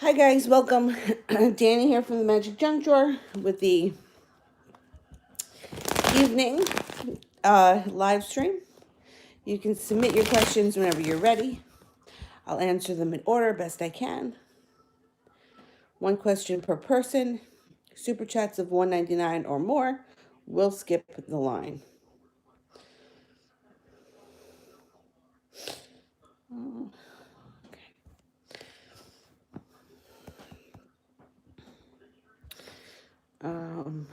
Hi guys, welcome. Danny here from the Magic Junk Drawer with the evening live stream. You can submit your questions whenever you're ready. I'll answer them in order best I can. One question per person. Super chats of $1.99 or more will skip the line. Um,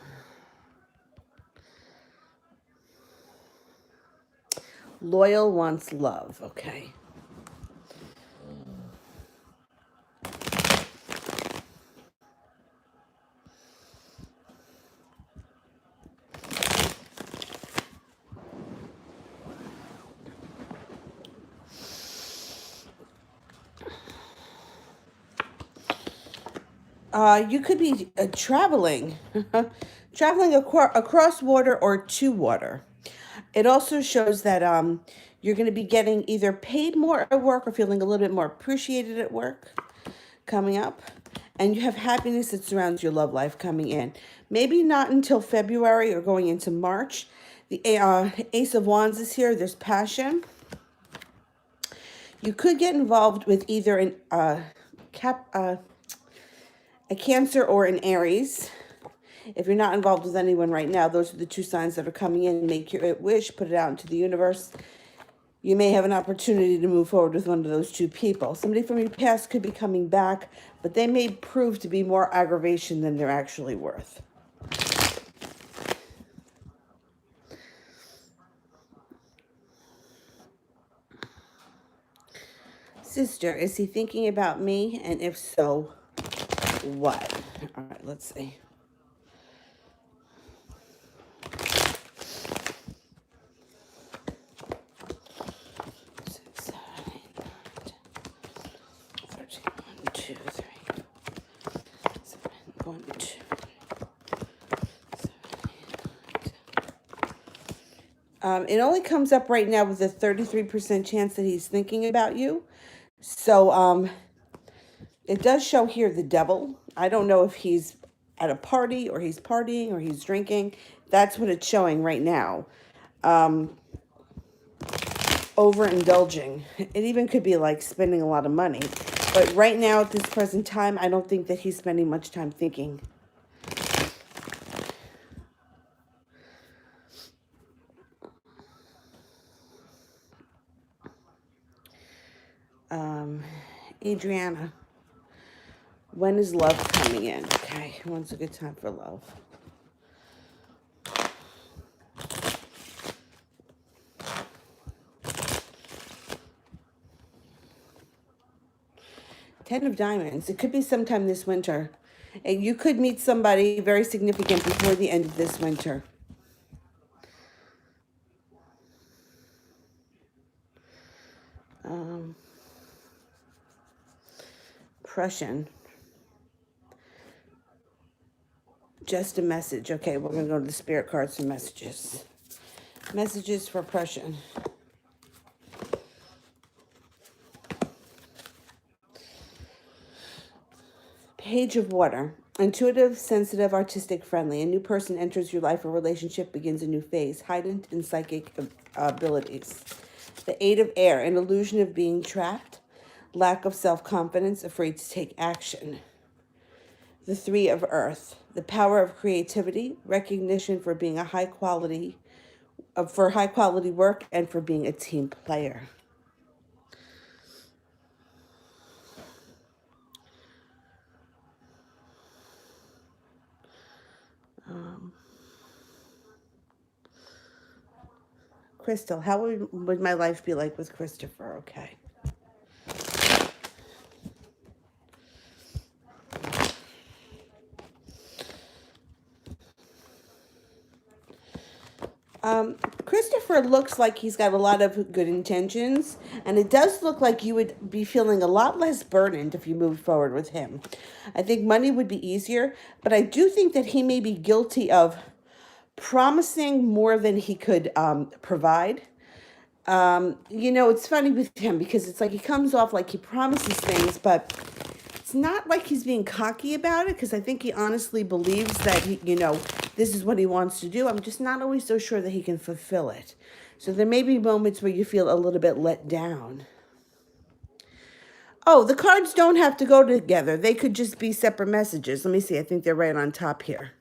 Loyal wants love. Okay. You could be traveling, traveling across water or to water. It also shows that you're going to be getting either paid more at work or feeling a little bit more appreciated at work coming up. And you have happiness that surrounds your love life coming in. Maybe not until February or going into March. The Ace of Wands is here. There's passion. You could get involved with either a Cancer or an Aries. If you're not involved with anyone right now, those are the two signs that are coming in. Make your wish, put it out into the universe. You may have an opportunity to move forward with one of those two people. Somebody from your past could be coming back, but they may prove to be more aggravation than they're actually worth. Sister, is he thinking about me? And if so, what? All right, let's see. It only comes up right now with a 33% chance that he's thinking about you. So it does show here the devil. I don't know if he's at a party or he's partying or he's drinking. That's what it's showing right now. Overindulging. It even could be like spending a lot of money. But right now at this present time, I don't think that he's spending much time thinking. Adriana, when is love coming in? Okay, when's a good time for love? Ten of Diamonds. It could be sometime this winter. And you could meet somebody very significant before the end of this winter. Prussian. Just a message. Okay, we're going to go to the spirit cards for messages. Messages for Prussian. Page of Water. Intuitive, sensitive, artistic, friendly. A new person enters your life. A relationship begins a new phase. Heightened in psychic abilities. The Eight of Air. An illusion of being trapped. Lack of self-confidence. Afraid to take action. The Three of Earth. The power of creativity. Recognition for being a high quality work and for being a team player. Crystal, how would my life be like with Christopher? Okay. Christopher looks like he's got a lot of good intentions, and it does look like you would be feeling a lot less burdened if you moved forward with him. I think money would be easier, but I do think that he may be guilty of promising more than he could provide. It's funny with him because it's like he comes off like he promises things, but it's it's not like he's being cocky about it, because I think he honestly believes that this is what he wants to do. I'm just not always so sure that he can fulfill it. So there may be moments where you feel a little bit let down. Oh, the cards don't have to go together. They could just be separate messages. Let me see. I think they're right on top here.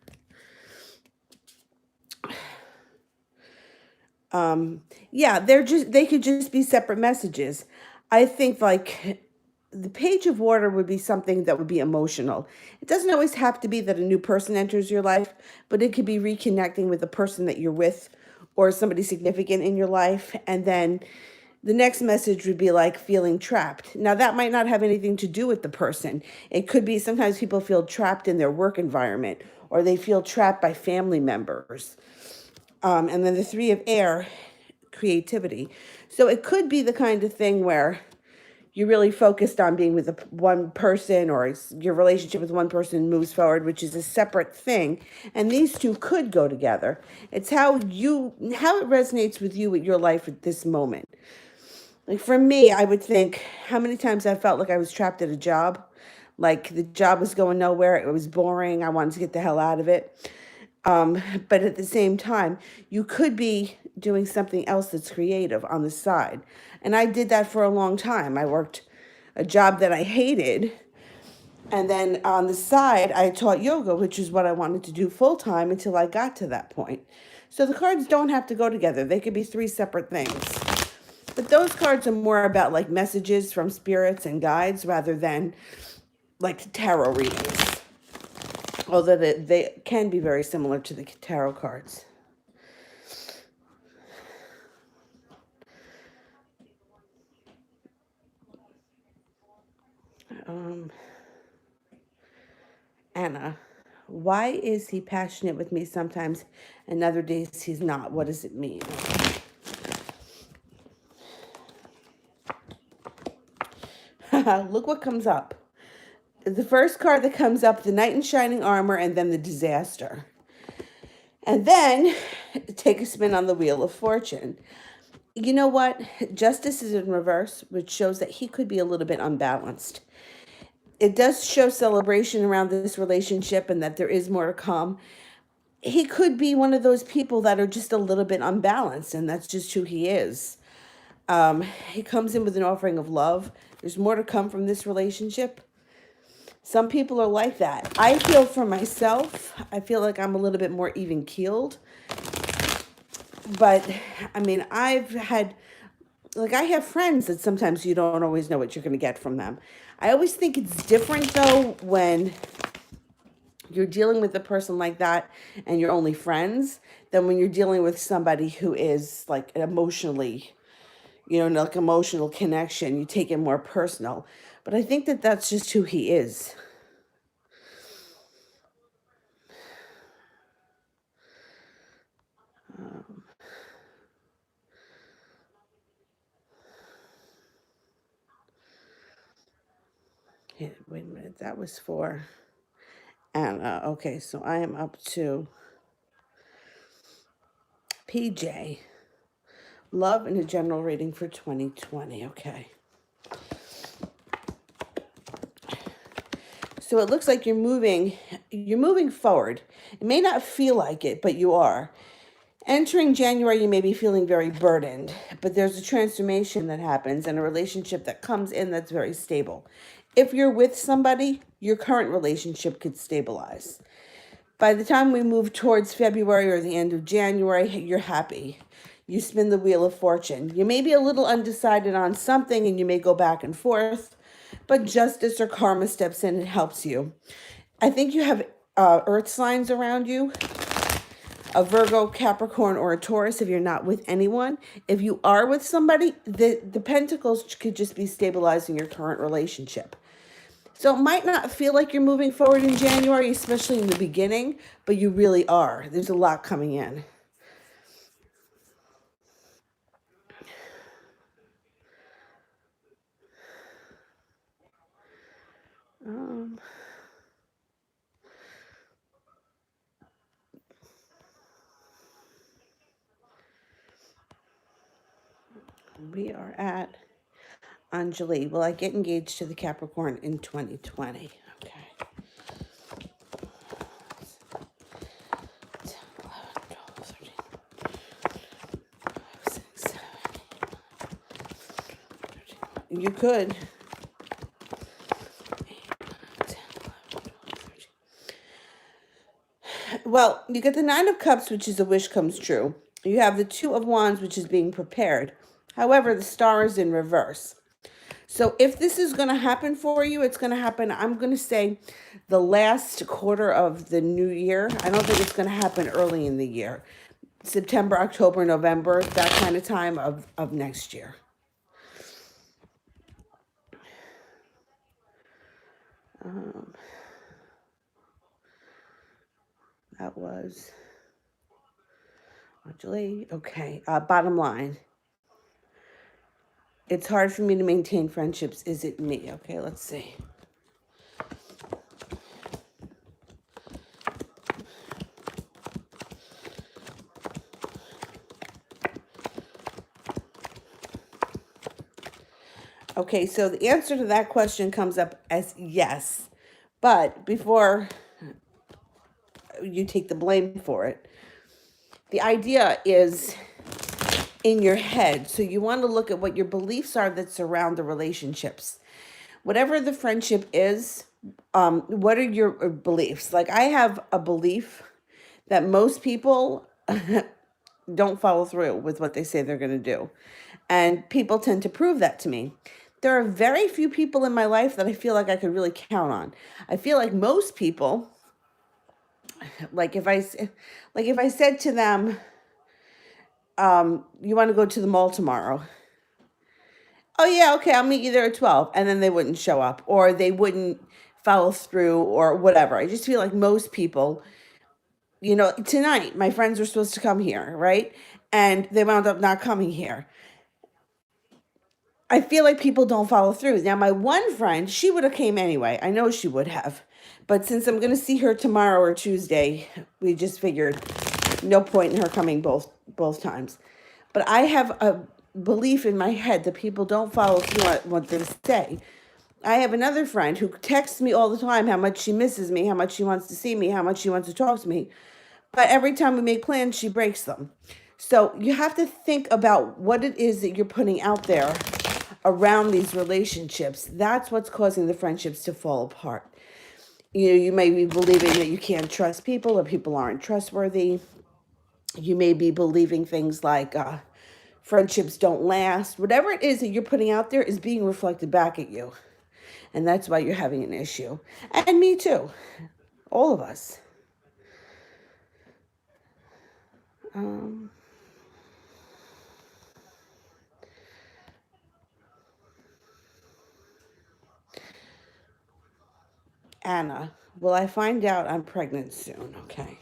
Yeah, they could just be separate messages. I think like the Page of Water would be something that would be emotional. It doesn't always have to be that a new person enters your life, but it could be reconnecting with the person that you're with or somebody significant in your life. And then the next message would be like feeling trapped. Now, that might not have anything to do with the person. It could be sometimes people feel trapped in their work environment or they feel trapped by family members. And then the Three of Air, creativity. So it could be the kind of thing where you're really focused on being with one person, or your relationship with one person moves forward, which is a separate thing. And these two could go together. It's how it resonates with you with your life at this moment. Like for me, I would think how many times I felt like I was trapped at a job. Like the job was going nowhere. It was boring. I wanted to get the hell out of it. But at the same time, you could be doing something else that's creative on the side. And I did that for a long time. I worked a job that I hated. And then on the side, I taught yoga, which is what I wanted to do full time until I got to that point. So the cards don't have to go together. They could be three separate things. But those cards are more about like messages from spirits and guides rather than like tarot readings. Although they can be very similar to the tarot cards. Anna, why is he passionate with me sometimes and other days he's not? What does it mean? Look what comes up. The first card that comes up, the Knight in Shining Armor, and then the Disaster. And then take a spin on the Wheel of Fortune. You know what? Justice is in reverse, which shows that he could be a little bit unbalanced. It does show celebration around this relationship and that there is more to come. He could be one of those people that are just a little bit unbalanced, and that's just who he is. He comes in with an offering of love. There's more to come from this relationship. Some people are like that. I feel for myself, I feel like I'm a little bit more even keeled. But I mean, I have friends that sometimes you don't always know what you're going to get from them. I always think it's different though when you're dealing with a person like that and you're only friends than when you're dealing with somebody who is like emotionally, like emotional connection. You take it more personal. But I think that that's just who he is. Wait a minute. That was for Anna. Okay, so I am up to PJ. Love and a general rating for 2020. Okay. So it looks like you're moving forward. It may not feel like it, but you are. Entering January, you may be feeling very burdened, but there's a transformation that happens and a relationship that comes in that's very stable. If you're with somebody, your current relationship could stabilize. By the time we move towards February or the end of January, you're happy. You spin the Wheel of Fortune. You may be a little undecided on something and you may go back and forth, but justice or karma steps in and helps you. I think you have earth signs around you, a Virgo, Capricorn, or a Taurus if you're not with anyone. If you are with somebody, the pentacles could just be stabilizing your current relationship. So it might not feel like you're moving forward in January, especially in the beginning, but you really are. There's a lot coming in. We are at Anjali, will I get engaged to the Capricorn in 2020? Okay. 10, 11, 12, 13, 5, 6, 7, 13. You could. 10, 11, 12, 13. Well, you get the Nine of Cups, which is a wish comes true. You have the Two of Wands, which is being prepared. However, the Star is in reverse. So if this is going to happen for you, it's going to happen, I'm going to say, the last quarter of the new year. I don't think it's going to happen early in the year. September, October, November, that kind of time of next year. That was Anjali. Okay. Bottom line. It's hard for me to maintain friendships. Is it me? Okay, let's see. Okay, so the answer to that question comes up as yes. But before you take the blame for it, the idea is in your head. So you want to look at what your beliefs are that surround the relationships. Whatever the friendship is, what are your beliefs? Like I have a belief that most people don't follow through with what they say they're going to do. And people tend to prove that to me. There are very few people in my life that I feel like I could really count on. I feel like most people, like if I said to them, you want to go to the mall tomorrow? Oh yeah, okay, I'll meet you there at 12. And then they wouldn't show up or they wouldn't follow through or whatever. I just feel like most people, tonight my friends were supposed to come here, right? And they wound up not coming here. I feel like people don't follow through. Now, my one friend, she would have came anyway. I know she would have. But since I'm going to see her tomorrow or Tuesday, we just figured no point in her coming both times. But I have a belief in my head that people don't follow through on what they say. I have another friend who texts me all the time how much she misses me, how much she wants to see me, how much she wants to talk to me. But every time we make plans, she breaks them. So you have to think about what it is that you're putting out there around these relationships. That's what's causing the friendships to fall apart. You may be believing that you can't trust people or people aren't trustworthy. You may be believing things like friendships don't last. Whatever it is that you're putting out there is being reflected back at you. And that's why you're having an issue. And me too. All of us. Anna, will I find out I'm pregnant soon? Okay.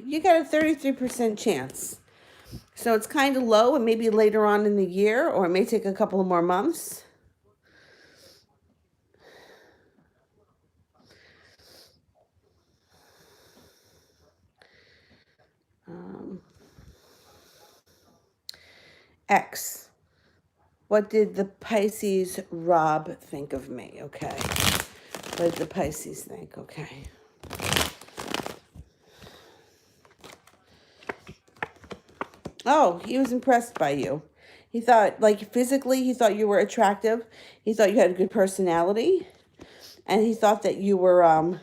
You got a 33% chance. So it's kind of low and maybe later on in the year, or it may take a couple of more months. X. What did the Pisces Rob think of me? Okay. What did the Pisces think? Okay. Oh, he was impressed by you. He thought, like physically, he thought you were attractive. He thought you had a good personality. And he thought that you were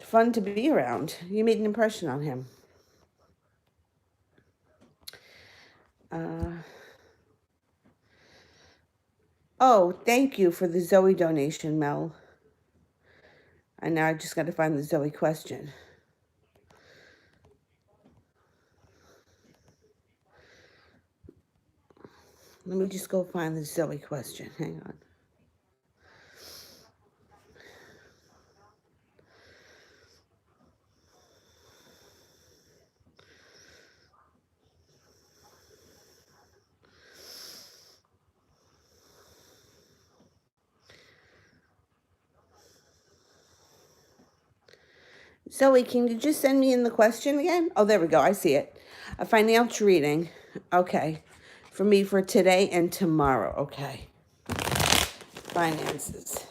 fun to be around. You made an impression on him. Oh, thank you for the Zoe donation, Mel. And now I just got to find the Zoe question. Let me just go find the Zoe question. Hang on. Zoe, can you just send me in the question again? Oh, there we go. I see it. A financial reading. Okay. For me for today and tomorrow. Okay. Finances.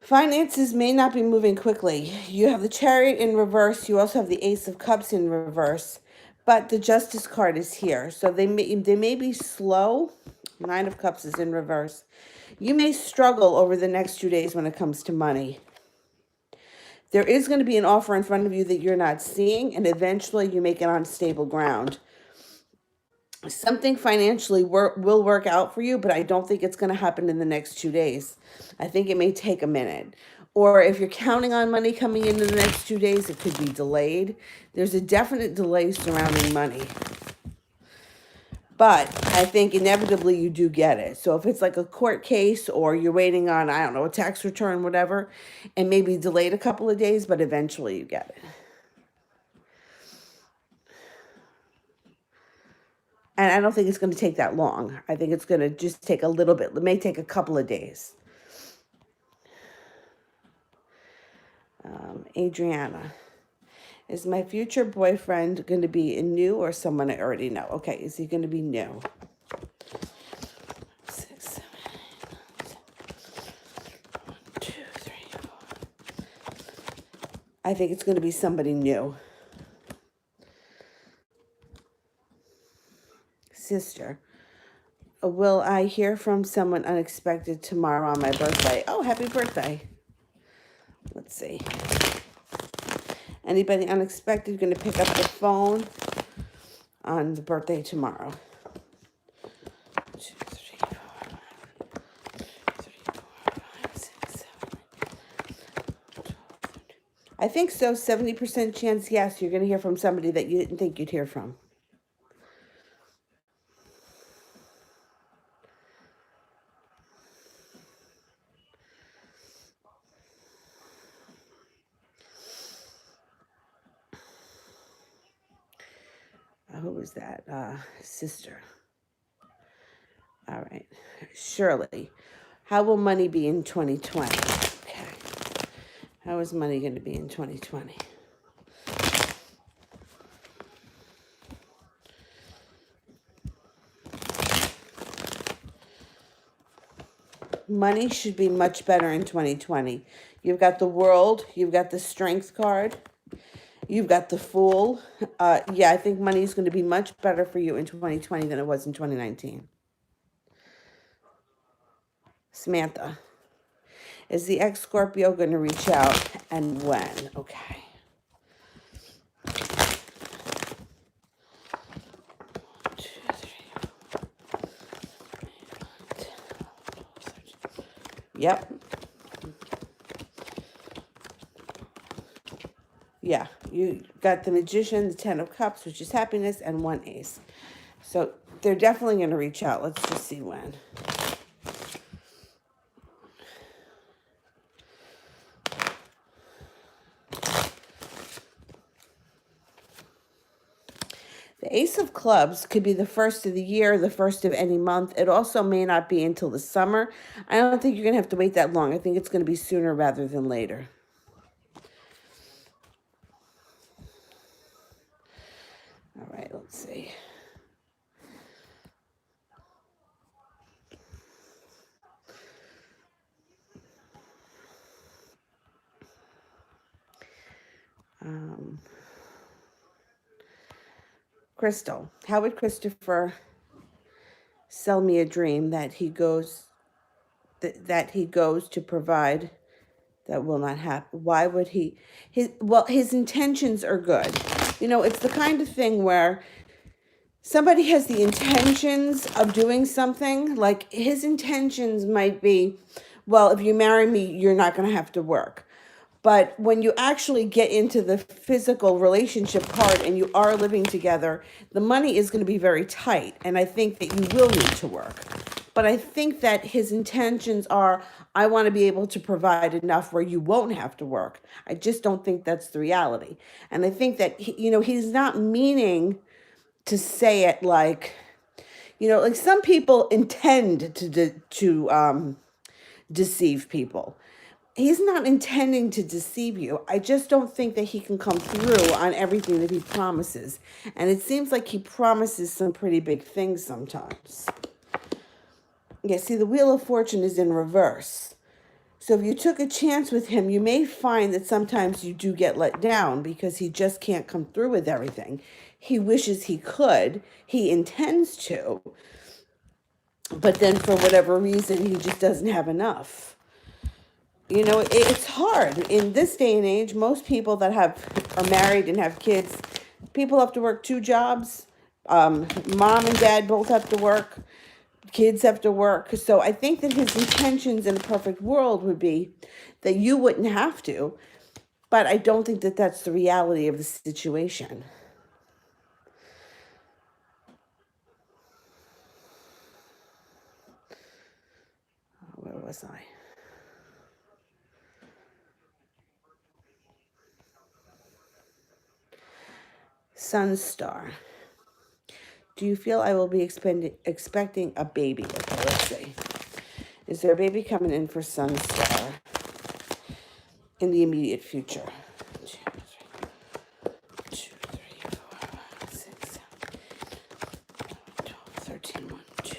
Finances may not be moving quickly. You have the Chariot in reverse. You also have the Ace of Cups in reverse. But the Justice card is here. So they may be slow. Nine of Cups is in reverse. You may struggle over the next 2 days when it comes to money. There is going to be an offer in front of you that you're not seeing, and eventually you make it on stable ground. Something financially will work out for you, but I don't think it's going to happen in the next 2 days. I think it may take a minute. Or if you're counting on money coming in the next 2 days, it could be delayed. There's a definite delay surrounding money. But I think inevitably you do get it. So if it's like a court case or you're waiting on, I don't know, a tax return, whatever, and maybe delayed a couple of days, but eventually you get it. And I don't think it's going to take that long. I think it's going to just take a little bit. It may take a couple of days. Adriana. Is my future boyfriend going to be new or someone I already know? Okay, is he going to be new? 6, 7, 8, 9, 10, 1, 2, 3, 4. I think it's going to be somebody new. Sister. Will I hear from someone unexpected tomorrow on my birthday? Oh, happy birthday. Let's see. Anybody unexpected going to pick up the phone on the birthday tomorrow? 2, 3, 4, 3, 4, 5, 6, 7. I think so. 70% chance, yes, you're going to hear from somebody that you didn't think you'd hear from. Who was that? Sister. All right. Shirley. How will money be in 2020? Okay. How is money going to be in 2020? Money should be much better in 2020. You've got the World. You've got the Strength card. You've got the Fool. Yeah, I think money is going to be much better for you in 2020 than it was in 2019. Samantha. Is the ex-Scorpio going to reach out and when? Okay. Yep. Yeah, you got the Magician, the 10 of Cups, which is happiness, and 1 Ace. So they're definitely going to reach out. Let's just see when. The Ace of Clubs could be the first of the year, the first of any month. It also may not be until the summer. I don't think you're going to have to wait that long. I think it's going to be sooner rather than later. All right, let's see. Crystal, how would Christopher sell me a dream that he goes to provide that will not happen? Why would he? His intentions are good. You know, it's the kind of thing where somebody has the intentions of doing something. Like his intentions might be, well, if you marry me, you're not going to have to work. But when you actually get into the physical relationship part and you are living together, the money is going to be very tight. And I think that you will need to work. But I think that his intentions are, I want to be able to provide enough where you won't have to work. I just don't think that's the reality. And I think that, he's not meaning to say it like, like some people intend to deceive people. He's not intending to deceive you. I just don't think that he can come through on everything that he promises. And it seems like he promises some pretty big things sometimes. Yeah, see, the Wheel of Fortune is in reverse. So if you took a chance with him, you may find that sometimes you do get let down because he just can't come through with everything. He wishes he could. He intends to. But then for whatever reason, he just doesn't have enough. It's hard. In this day and age, most people that are married and have kids, people have to work 2 jobs. Mom and dad both have to work. Kids have to work. So I think that his intentions in a perfect world would be that you wouldn't have to. But I don't think that that's the reality of the situation. Where was I? Sunstar. Do you feel I will be expecting a baby? Okay, let's see. Is there a baby coming in for Sunstar in the immediate future? 2, 3, 4, 5, 6, 7, 12, 13, 1, 2,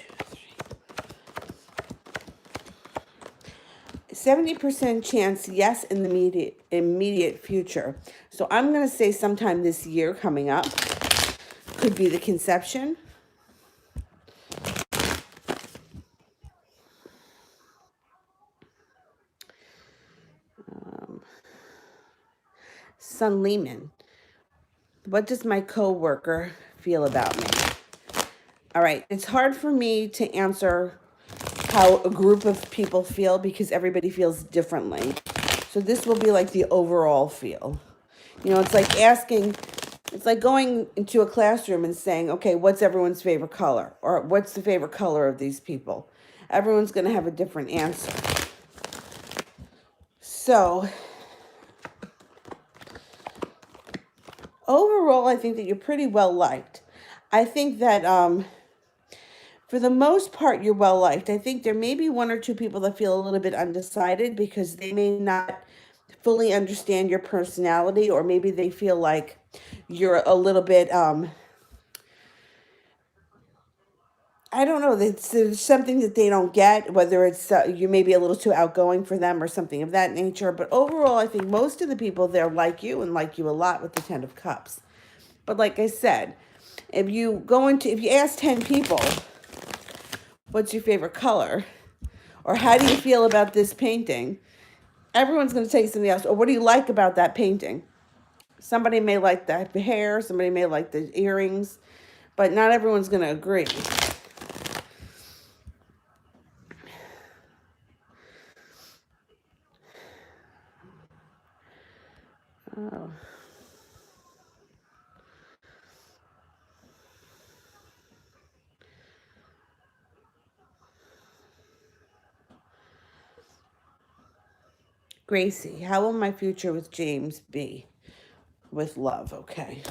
3. 70% chance yes in the immediate future. So I'm going to say sometime this year coming up. Could be the conception. Sun Lehman. What does my coworker feel about me? All right. It's hard for me to answer how a group of people feel because everybody feels differently. So this will be like the overall feel. It's like going into a classroom and saying, okay, what's everyone's favorite color? Or what's the favorite color of these people? Everyone's going to have a different answer. So overall, I think that you're pretty well liked. I think that for the most part, you're well liked. I think there may be 1 or 2 people that feel a little bit undecided because they may not fully understand your personality, or maybe they feel like you're a little bit I don't know. There's something that they don't get, whether it's you may be a little too outgoing for them or something of that nature. But overall, I think most of the people there like you and like you a lot with the 10 of Cups. But like I said, if you ask 10 people, what's your favorite color? Or how do you feel about this painting? Everyone's going to tell you something else. Or what do you like about that painting? Somebody may like the hair. Somebody may like the earrings. But not everyone's going to agree. Oh. Gracie, how will my future with James be? With love, okay.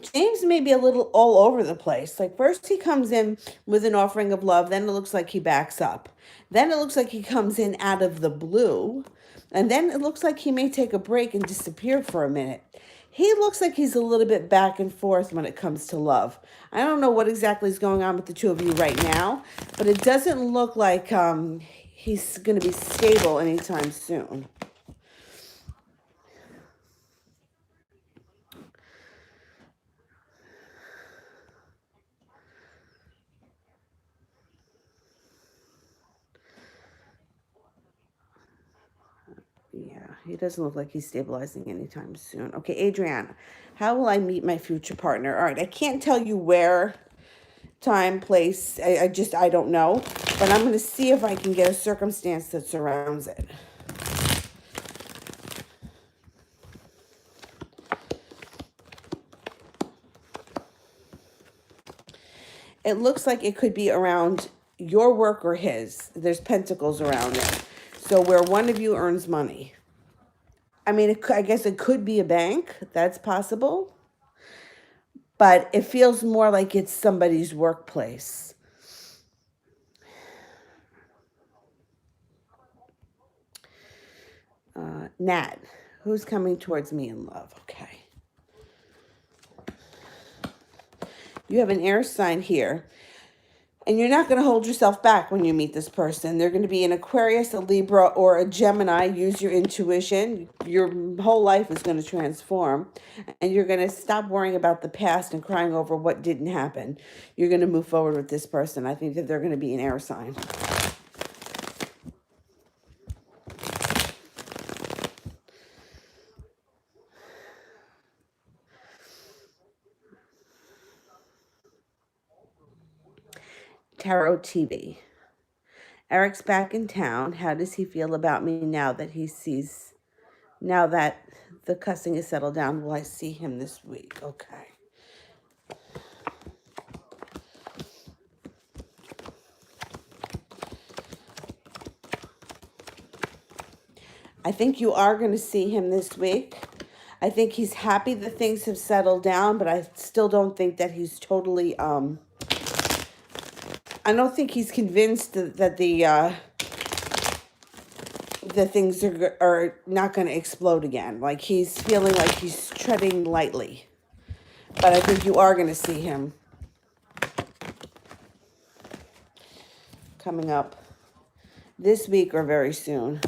James may be a little all over the place. Like first he comes in with an offering of love, then it looks like he backs up. Then it looks like he comes in out of the blue, and then it looks like he may take a break and disappear for a minute. He looks like he's a little bit back and forth when it comes to love. I don't know what exactly is going on with the 2 of you right now, but it doesn't look like he's going to be stable anytime soon. Yeah, he doesn't look like he's stabilizing anytime soon. Okay, Adriana, how will I meet my future partner? All right, I can't tell you where, time, place. I don't know. But I'm going to see if I can get a circumstance that surrounds it. It looks like it could be around your work or his. There's pentacles around it. So where one of you earns money. I mean, I guess it could be a bank. That's possible. But it feels more like it's somebody's workplace. Nat, who's coming towards me in love? Okay. You have an air sign here. And you're not going to hold yourself back when you meet this person. They're going to be an Aquarius, a Libra, or a Gemini. Use your intuition. Your whole life is going to transform. And you're going to stop worrying about the past and crying over what didn't happen. You're going to move forward with this person. I think that they're going to be an air sign. Tarot TV. Eric's back in town. How does he feel about me now that now that the cussing is settled down? Will I see him this week? Okay. I think you are going to see him this week. I think he's happy that things have settled down, but I still don't think that he's totally, I don't think he's convinced that the things are not going to explode again. Like he's feeling like he's treading lightly. But I think you are going to see him coming up this week or very soon.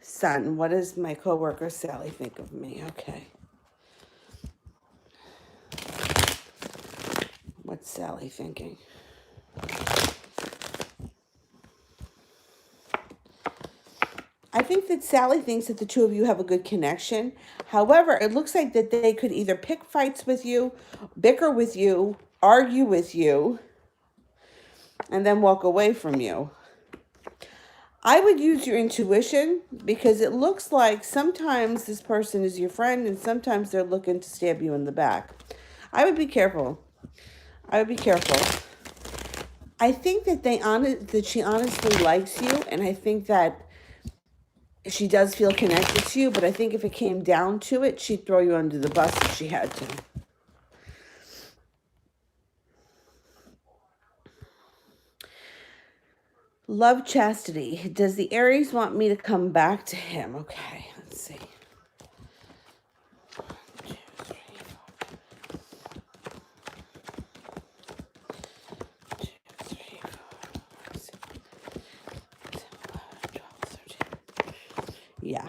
Son, what does my coworker Sally think of me? Okay. What's Sally thinking? I think that Sally thinks that the two of you have a good connection. However, it looks like that they could either pick fights with you, bicker with you, argue with you, and then walk away from you. I would use your intuition because it looks like sometimes this person is your friend and sometimes they're looking to stab you in the back. I would be careful. I would be careful. I think that she honestly likes you, and I think that she does feel connected to you, but I think if it came down to it, she'd throw you under the bus if she had to. Love, chastity. Does the Aries want me to come back to him? Okay, let's see. 1, 2, 3, 4. 2, 3, 4, 6, 7, 11, 12, 13. Yeah.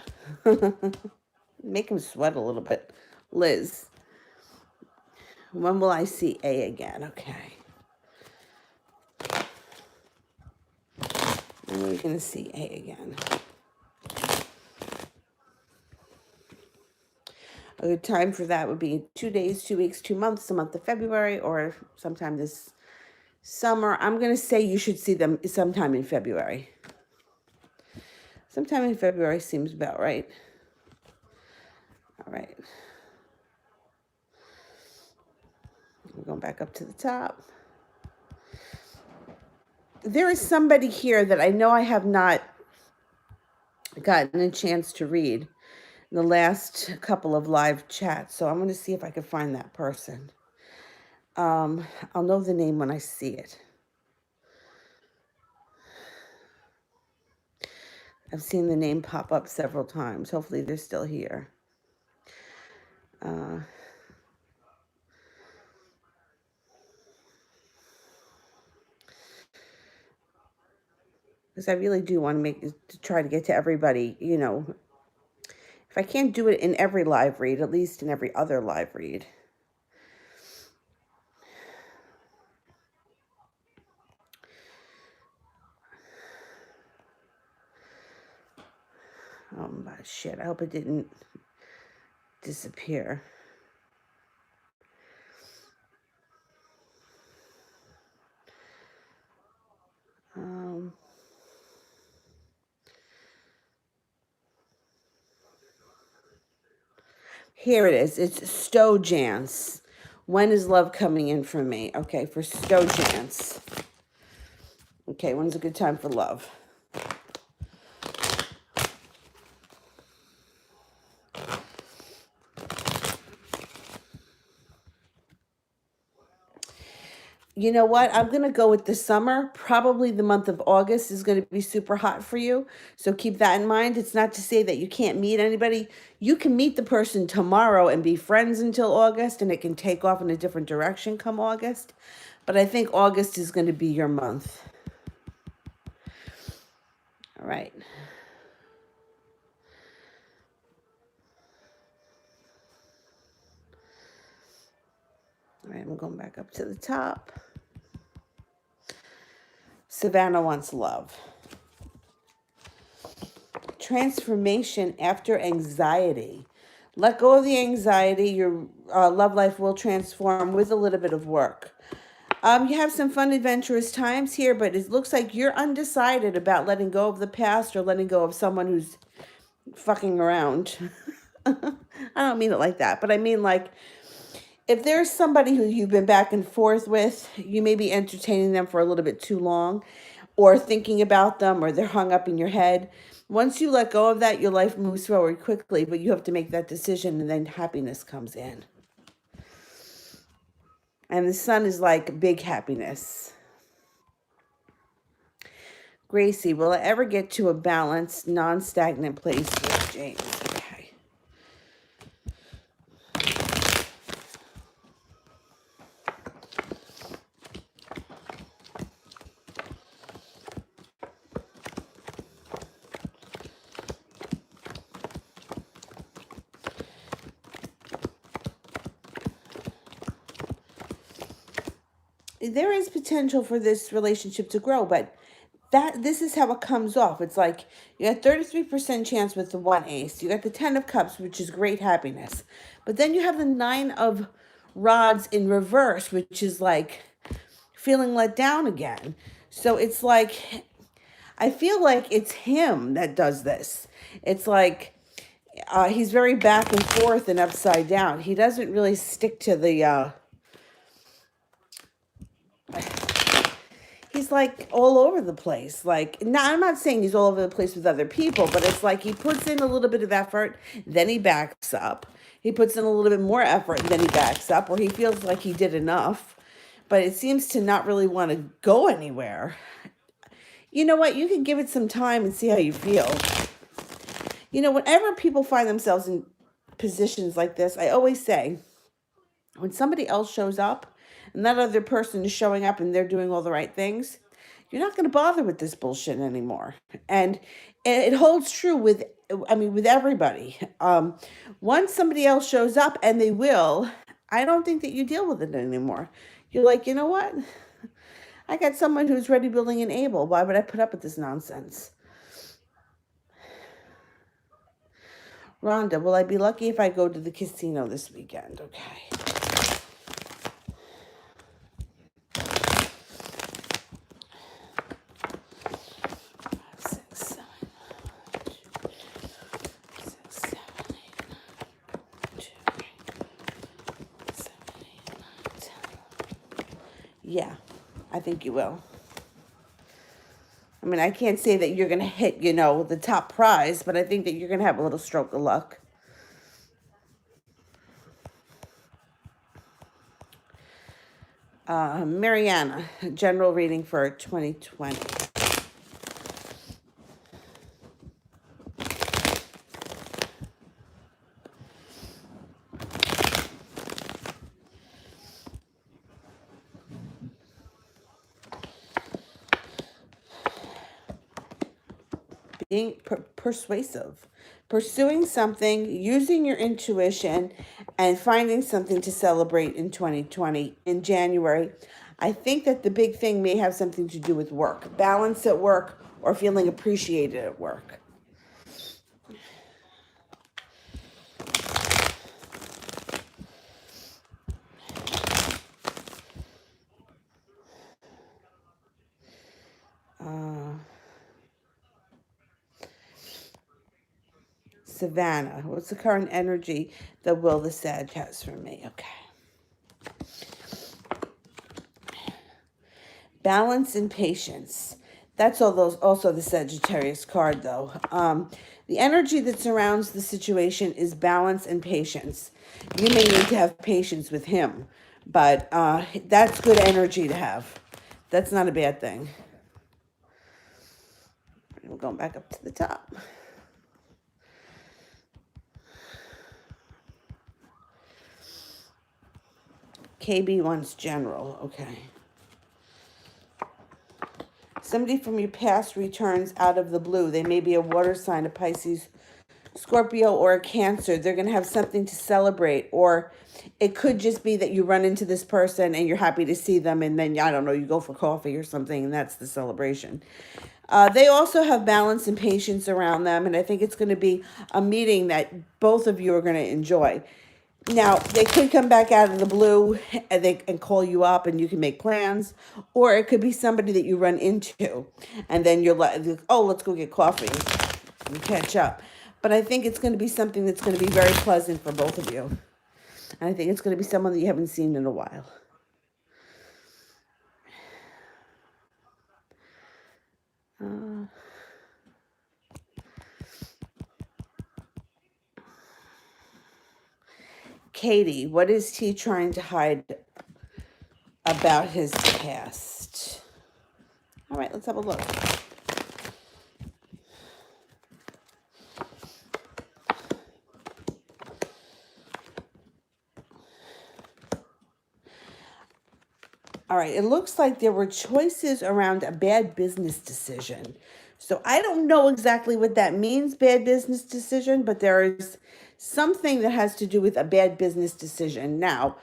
Make him sweat a little bit. Liz, when will I see A again? Okay. When are we going to see A again? A good time for that would be 2 days, 2 weeks, 2 months, the month of February, or sometime this summer. I'm going to say you should see them sometime in February. Sometime in February seems about right. All right. We're going back up to the top. There is somebody here that I know I have not gotten a chance to read in the last couple of live chats, so I'm going to see if I can find that person. I'll know the name when I see it. I've seen the name pop up several times. Hopefully they're still here. Because I really do want to try to get to everybody, you know. If I can't do it in every live read, at least in every other live read. Oh my shit, I hope it didn't disappear. Here it is. It's Stojance. When is love coming in for me? Okay, for Stojance. Okay, when's a good time for love? You know what? I'm going to go with the summer. Probably the month of August is going to be super hot for you. So keep that in mind. It's not to say that you can't meet anybody. You can meet the person tomorrow and be friends until August, and it can take off in a different direction come August. But I think August is going to be your month. All right. All right, I'm going back up to the top. Savannah wants love. Transformation after anxiety. Let go of the anxiety. Your love life will transform with a little bit of work. You have some fun, adventurous times here, but it looks like you're undecided about letting go of the past or letting go of someone who's fucking around. I don't mean it like that, but I mean like if there's somebody who you've been back and forth with, you may be entertaining them for a little bit too long or thinking about them or they're hung up in your head. Once you let go of that, your life moves forward quickly, but you have to make that decision and then happiness comes in. And the sun is like big happiness. Gracie, will I ever get to a balanced, non-stagnant place with James? Okay. There is potential for this relationship to grow, but this is how it comes off. It's like you got 33% chance with the one ace. You got the 10 of cups, which is great happiness. But then you have the 9 of rods in reverse, which is like feeling let down again. So it's like, I feel like it's him that does this. It's like he's very back and forth and upside down. He doesn't really stick to the he's like all over the place. Like, now I'm not saying he's all over the place with other people, but it's like he puts in a little bit of effort, then he backs up. He puts in a little bit more effort, and then he backs up, or he feels like he did enough, but it seems to not really want to go anywhere. You know what? You can give it some time and see how you feel. You know, whenever people find themselves in positions like this, I always say, when somebody else shows up and that other person is showing up and they're doing all the right things, you're not going to bother with this bullshit anymore. And it holds true with, I mean, with everybody. Once somebody else shows up, and they will, I don't think that you deal with it anymore. You're like, you know what? I got someone who's ready, willing, and able. Why would I put up with this nonsense? Rhonda, will I be lucky if I go to the casino this weekend? Okay. 6, 7, 6, 7, 8, 9, 2, 7, 8, 9, 10. Yeah, I think you will. I mean, I can't say that you're going to hit, you know, the top prize, but I think that you're going to have a little stroke of luck. Mariana, general reading for 2020. Being persuasive, pursuing something, using your intuition, and finding something to celebrate in 2020 in January. I think that the big thing may have something to do with work, balance at work, or feeling appreciated at work. Savannah. What's the current energy that Will the Sag has for me? Okay. Balance and patience. That's also the Sagittarius card, though. The energy that surrounds the situation is balance and patience. You may need to have patience with him, but that's good energy to have. That's not a bad thing. We're going back up to the top. KB wants general. Okay. Somebody from your past returns out of the blue. They may be a water sign, a Pisces, Scorpio, or a Cancer. They're going to have something to celebrate. Or it could just be that you run into this person and you're happy to see them. And then, I don't know, you go for coffee or something, and that's the celebration. They also have balance and patience around them. And I think it's going to be a meeting that both of you are going to enjoy. Now, they could come back out of the blue and call you up and you can make plans. Or it could be somebody that you run into. And then you're like, oh, let's go get coffee and catch up. But I think it's going to be something that's going to be very pleasant for both of you. And I think it's going to be someone that you haven't seen in a while. Katie, what is he trying to hide about his past? All right, let's have a look. All right, it looks like there were choices around a bad business decision. So I don't know exactly what that means, bad business decision, but there is something that has to do with a bad business decision. Now,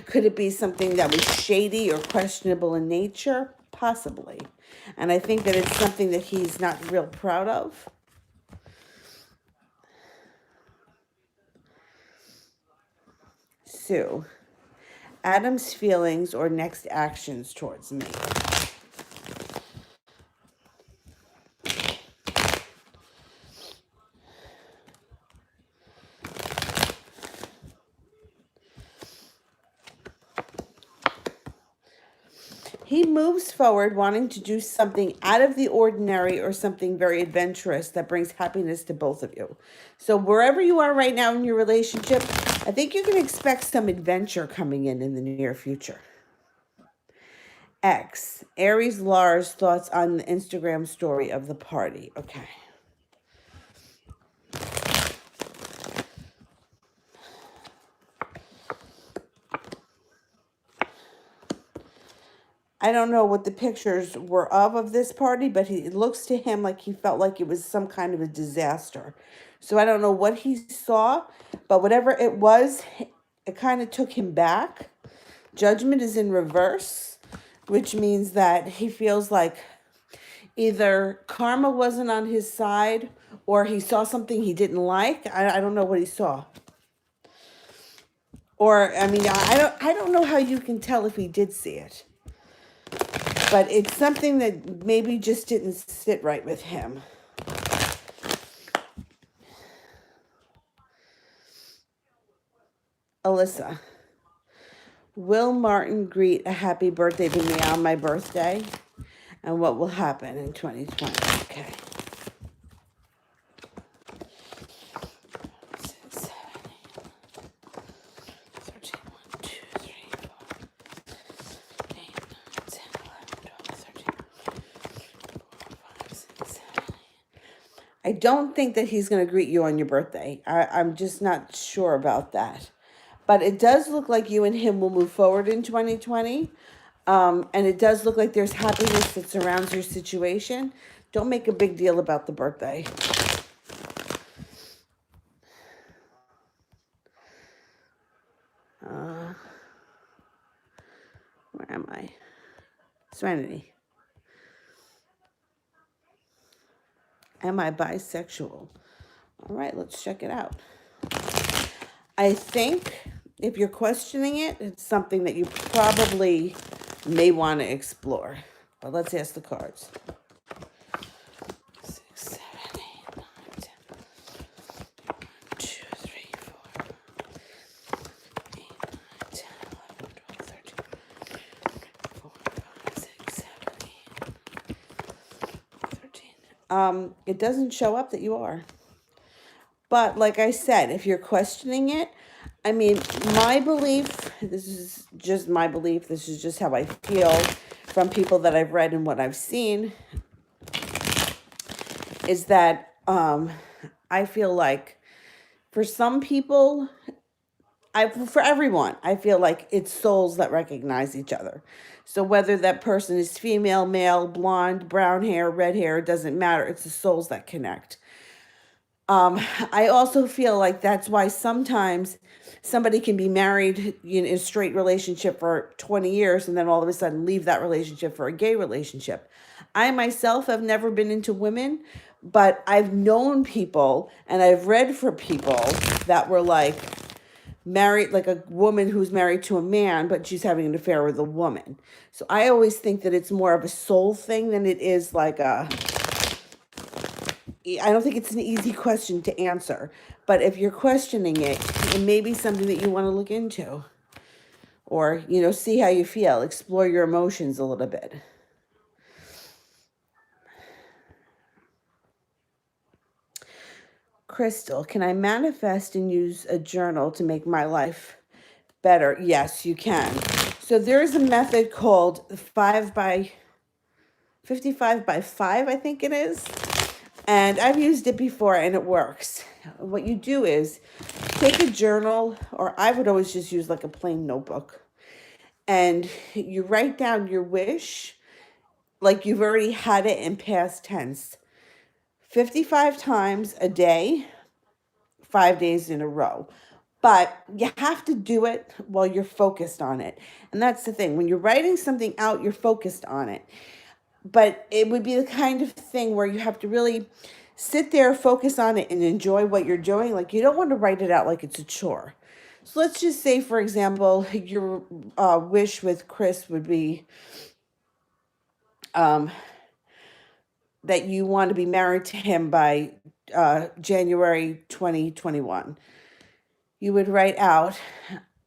could it be something that was shady or questionable in nature? Possibly. And I think that it's something that he's not real proud of. Sue, Adam's feelings or next actions towards me. He moves forward wanting to do something out of the ordinary or something very adventurous that brings happiness to both of you. So wherever you are right now in your relationship, I think you can expect some adventure coming in the near future. X, Aries Lars thoughts on the Instagram story of the party. Okay. I don't know what the pictures were of this party, but it looks to him like he felt like it was some kind of a disaster. So I don't know what he saw, but whatever it was, it kind of took him back. Judgment is in reverse, which means that he feels like either karma wasn't on his side or he saw something he didn't like. I don't know what he saw. Or, I mean, I don't know how you can tell if he did see it. But it's something that maybe just didn't sit right with him. Alyssa, will Martin greet a happy birthday to me on my birthday? And what will happen in 2020? Okay. 6, 7, 8, 13, 1, 2, 3, 4, 8, 9, 10, 11, 12, 13, 4, 5, 6, 7, 8. I don't think that he's going to greet you on your birthday. I'm just not sure about that. But it does look like you and him will move forward in 2020. And it does look like there's happiness that surrounds your situation. Don't make a big deal about the birthday. Where am I? Serenity. Am I bisexual? All right, let's check it out. I think if you're questioning it, it's something that you probably may want to explore. But let's ask the cards. 6, 7, 8, 9, 10. It doesn't show up that you are. But like I said, if you're questioning it, I mean, my belief, this is just my belief, this is just how I feel from people that I've read and what I've seen, is that I feel like for some people, for everyone, I feel like it's souls that recognize each other. So whether that person is female, male, blonde, brown hair, red hair, it doesn't matter. It's the souls that connect. I also feel like that's why sometimes somebody can be married in a straight relationship for 20 years and then all of a sudden leave that relationship for a gay relationship. I myself have never been into women, but I've known people and I've read for people that were like married, like a woman who's married to a man, but she's having an affair with a woman. So I always think that it's more of a soul thing than it is like I don't think it's an easy question to answer, but if you're questioning it, it may be something that you want to look into or, see how you feel, explore your emotions a little bit. Crystal, can I manifest and use a journal to make my life better? Yes, you can. So there is a method called 5 by 55 by 5, I think it is. And I've used it before and it works. What you do is take a journal, or I would always just use like a plain notebook, and you write down your wish like you've already had it in past tense 55 times a day, 5 days in a row. But you have to do it while you're focused on it. And that's the thing. When you're writing something out, you're focused on it. But it would be the kind of thing where you have to really sit there, focus on it, and enjoy what you're doing. Like, you don't want to write it out like it's a chore. So let's just say, for example, your wish with Chris would be that you want to be married to him by January 2021. You would write out,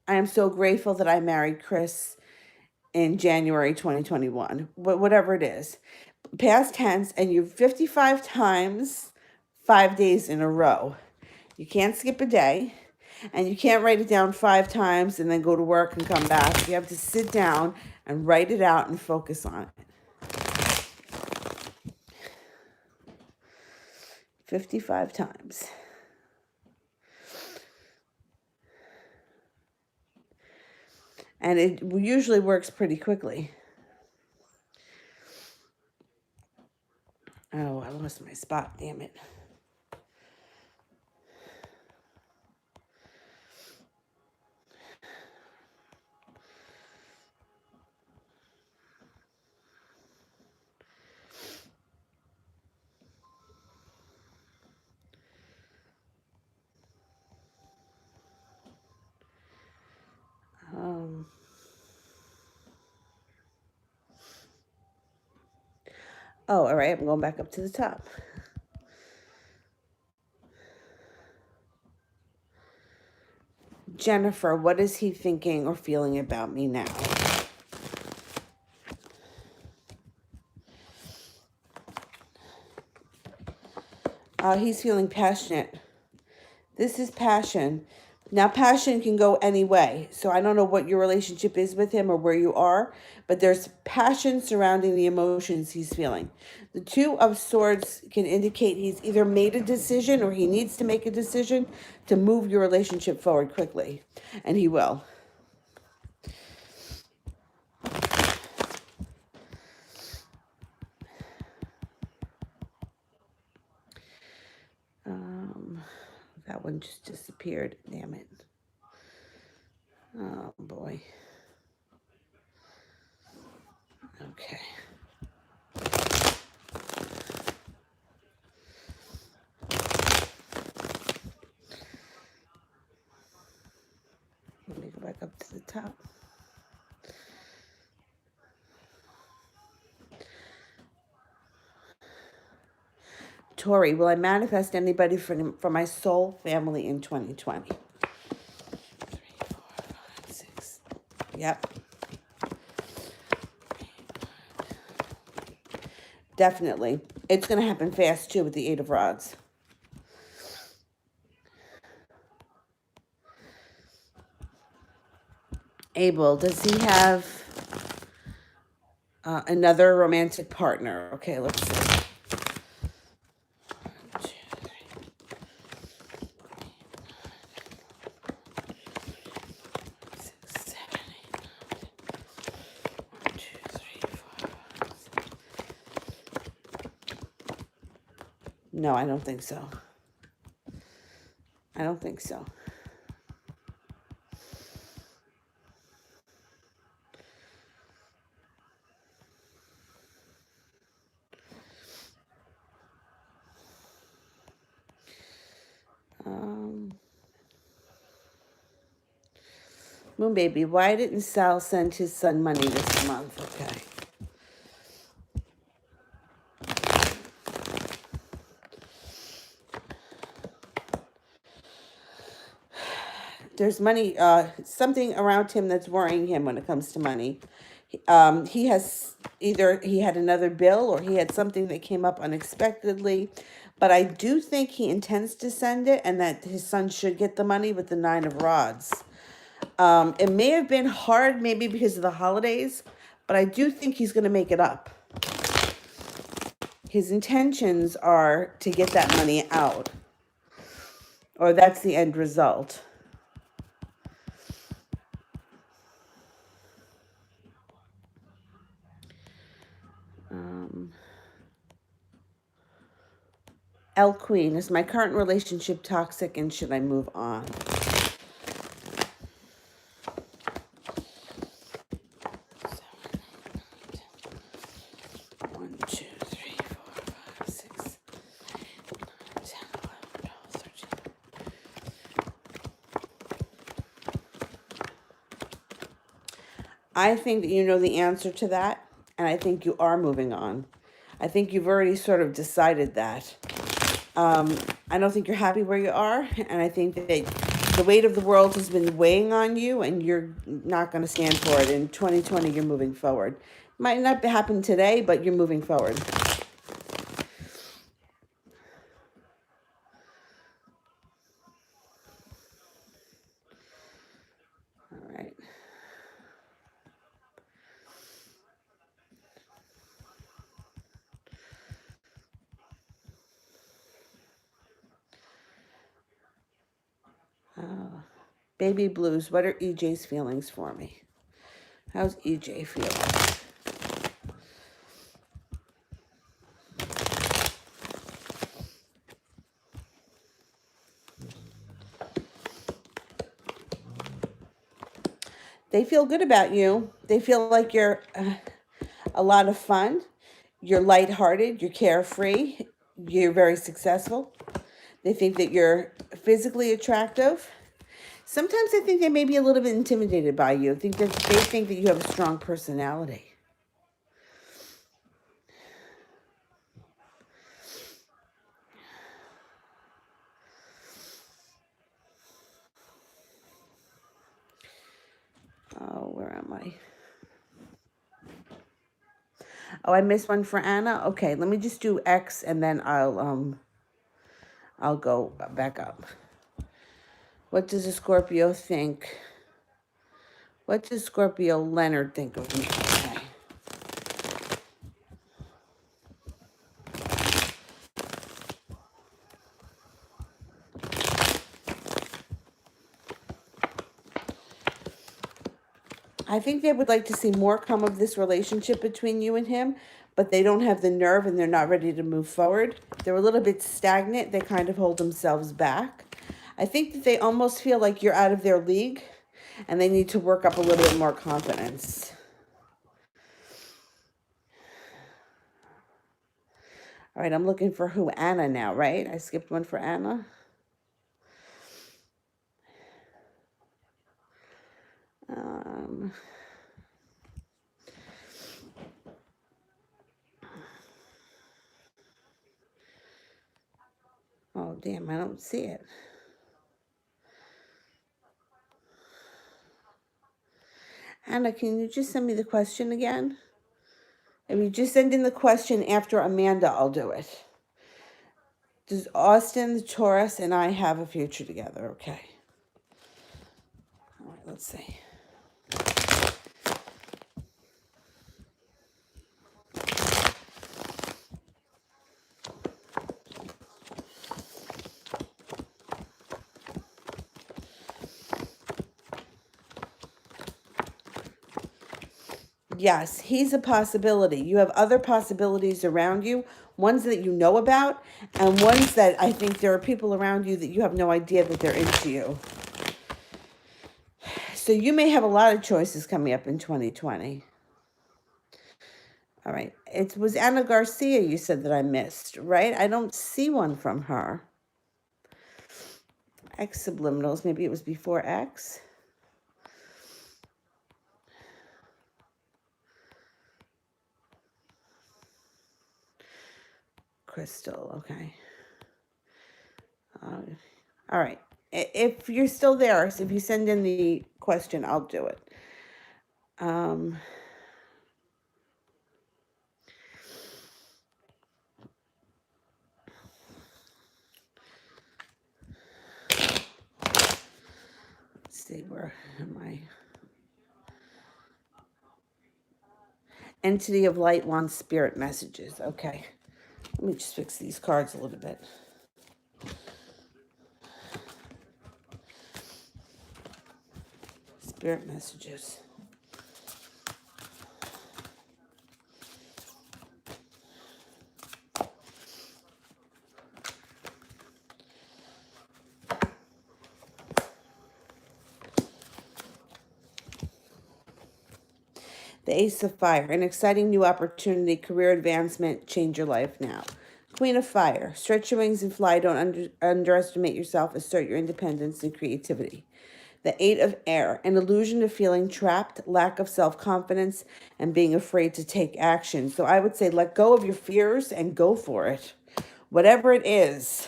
I am so grateful that I married Chris in January 2021, whatever it is, past tense, and you 55 times, 5 days in a row. You can't skip a day, and you can't write it down 5 times and then go to work and come back. You have to sit down and write it out and focus on it. 55 times. And it usually works pretty quickly. Oh, I lost my spot, damn it. Oh, all right, I'm going back up to the top. Jennifer, what is he thinking or feeling about me now? He's feeling passionate. This is passion. Now, passion can go any way. So I don't know what your relationship is with him or where you are, but there's passion surrounding the emotions he's feeling. The Two of Swords can indicate he's either made a decision or he needs to make a decision to move your relationship forward quickly. And he will. That one just disappeared. Damn it. Oh, boy. Okay. Let me go back up to the top. Tori, will I manifest anybody from my soul family in 2020? 3, 4, 5, 6. Yep. Definitely. It's going to happen fast too with the Eight of Rods. Abel, does he have another romantic partner? Okay, let's see. 1, 2, 3, 6, 7, 8, 1, 2, 3, 4, 5, 6. No, I don't think so. I don't think so. Moon baby, why didn't Sal send his son money this month? Okay. There's money, something around him that's worrying him when it comes to money. He has either he had another bill or he had something that came up unexpectedly. But I do think he intends to send it and that his son should get the money with the Nine of Rods. It may have been hard, maybe because of the holidays, but I do think he's going to make it up. His intentions are to get that money out, or that's the end result. L Queen, is my current relationship toxic and should I move on? I think that you know the answer to that, and I think you are moving on. I think you've already sort of decided that. I don't think you're happy where you are, and I think that the weight of the world has been weighing on you, and you're not going to stand for it. In 2020, you're moving forward. Might not happen today, but you're moving forward. All right. Baby Blues, what are EJ's feelings for me? How's EJ feeling? They feel good about you. They feel like you're a lot of fun. You're lighthearted. You're carefree. You're very successful. They think that you're physically attractive. Sometimes I think they may be a little bit intimidated by you. I think that they think that you have a strong personality. Oh, where am I? Oh, I missed one for Anna. Okay, let me just do X and then I'll go back up. What does a Scorpio think? What does Scorpio Leonard think of me? Okay. I think they would like to see more come of this relationship between you and him, but they don't have the nerve and they're not ready to move forward. They're a little bit stagnant. They kind of hold themselves back. I think that they almost feel like you're out of their league and they need to work up a little bit more confidence. All right, I'm looking for who? Anna now, right? I skipped one for Anna. Oh, damn, I don't see it. Anna, can you just send me the question again? If you just send in the question after Amanda, I'll do it. Does Austin, the Taurus, and I have a future together? Okay. All right, let's see. Yes, he's a possibility. You have other possibilities around you, ones that you know about, and ones that I think there are people around you that you have no idea that they're into you. So you may have a lot of choices coming up in 2020. All right. It was Anna Garcia you said that I missed, right? I don't see one from her. X subliminals. Maybe it was before X. Crystal. Okay. All right. If you're still there, so if you send in the question, I'll do it. Let's see, where am I? Entity of Light wants spirit messages. Okay. Let me just fix these cards a little bit. Spirit messages. The Ace of Fire, an exciting new opportunity, career advancement, change your life now. Queen of Fire, stretch your wings and fly. Don't underestimate yourself. Assert your independence and creativity. The Eight of Air, an illusion of feeling trapped, lack of self-confidence, and being afraid to take action. So I would say let go of your fears and go for it. Whatever it is,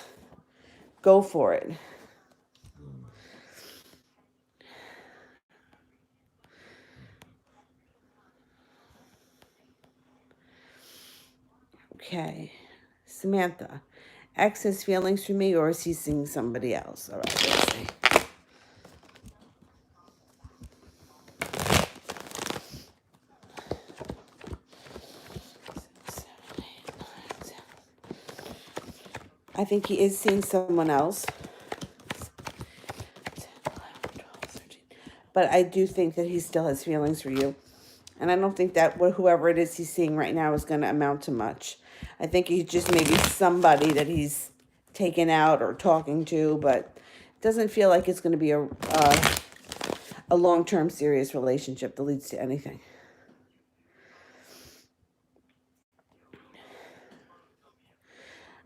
go for it. Okay. Samantha, X has feelings for me, or is he seeing somebody else? All right, let's see. I think he is seeing someone else. But I do think that he still has feelings for you. And I don't think that whoever it is he's seeing right now is going to amount to much. I think he's just maybe somebody that he's taken out or talking to, but it doesn't feel like it's going to be a long-term serious relationship that leads to anything.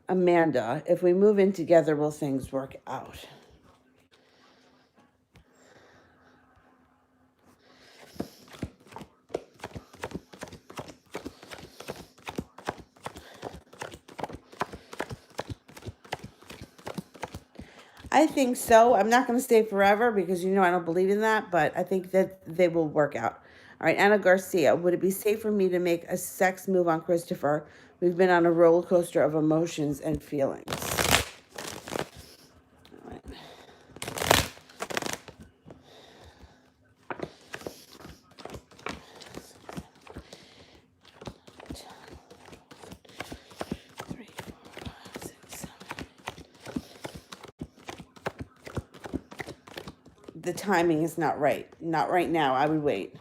Amanda, if we move in together, will things work out? I think so. I'm not going to stay forever because you know I don't believe in that, but I think that they will work out. All right, Anna Garcia, would it be safe for me to make a sex move on Christopher? We've been on a roller coaster of emotions and feelings. All right. The timing is not right. Not right now. I would wait.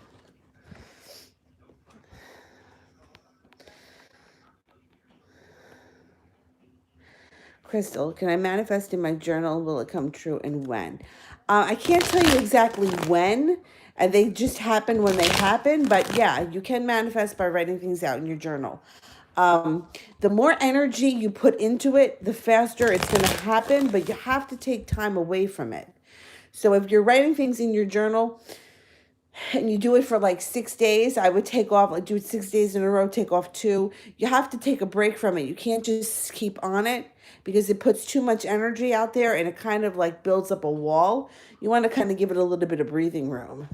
Crystal, can I manifest in my journal? Will it come true and when? I can't tell you exactly when. And they just happen when they happen. But yeah, you can manifest by writing things out in your journal. The more energy you put into it, the faster it's going to happen. But you have to take time away from it. So if you're writing things in your journal and you do it for like 6 days, I would take off, like do it 6 days in a row, take off 2. You have to take a break from it. You can't just keep on it because it puts too much energy out there and it kind of like builds up a wall. You want to kind of give it a little bit of breathing room.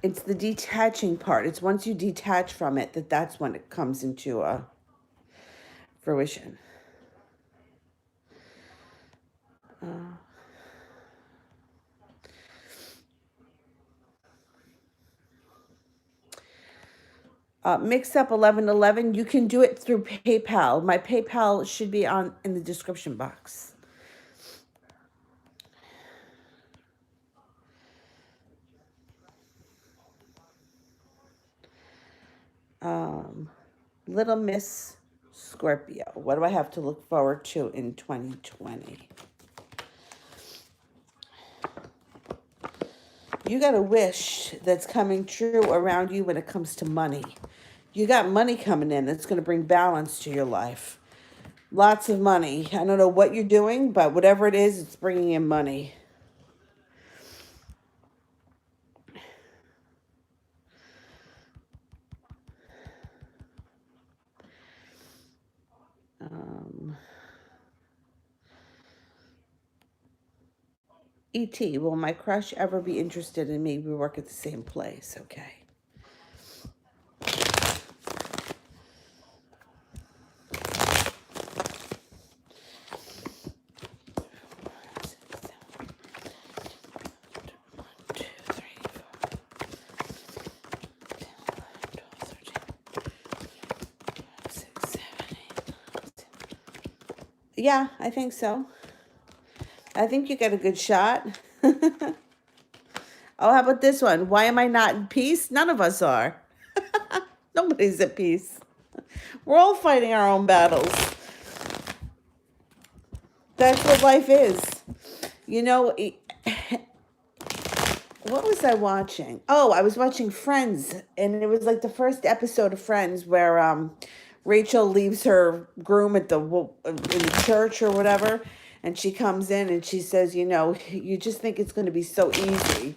It's the detaching part. It's once you detach from it that's when it comes into fruition. Mix up 1111. You can do it through PayPal. My PayPal should be on in the description box. Little Miss Scorpio. What do I have to look forward to in 2020? You got a wish that's coming true around you when it comes to money. You got money coming in that's going to bring balance to your life. Lots of money. I don't know what you're doing, but whatever it is, it's bringing in money. E.T., will my crush ever be interested in me? We work at the same place. Okay. Yeah, I think so. I think you got a good shot. Oh, how about this one? Why am I not in peace? None of us are. Nobody's at peace. We're all fighting our own battles. That's what life is. You know, what was I watching? Oh, I was watching Friends, and it was like the first episode of Friends where Rachel leaves her groom at in the church or whatever, and she comes in and she says, you know, you just think it's going to be so easy.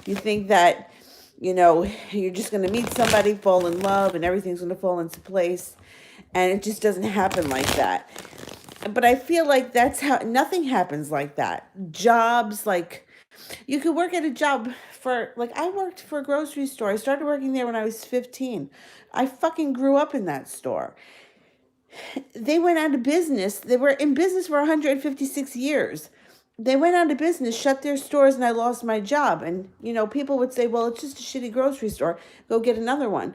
You think that, you know, you're just going to meet somebody, fall in love, and everything's going to fall into place, and it just doesn't happen like that. But I feel like that's how nothing happens like that. Jobs, like you could work at a job for, like, I worked for a grocery store. I started working there when I was 15. I fucking grew up in that store. They went out of business. They were in business for 156 years. They went out of business, shut their stores, and I lost my job. And, you know, people would say, well, it's just a shitty grocery store. Go get another one.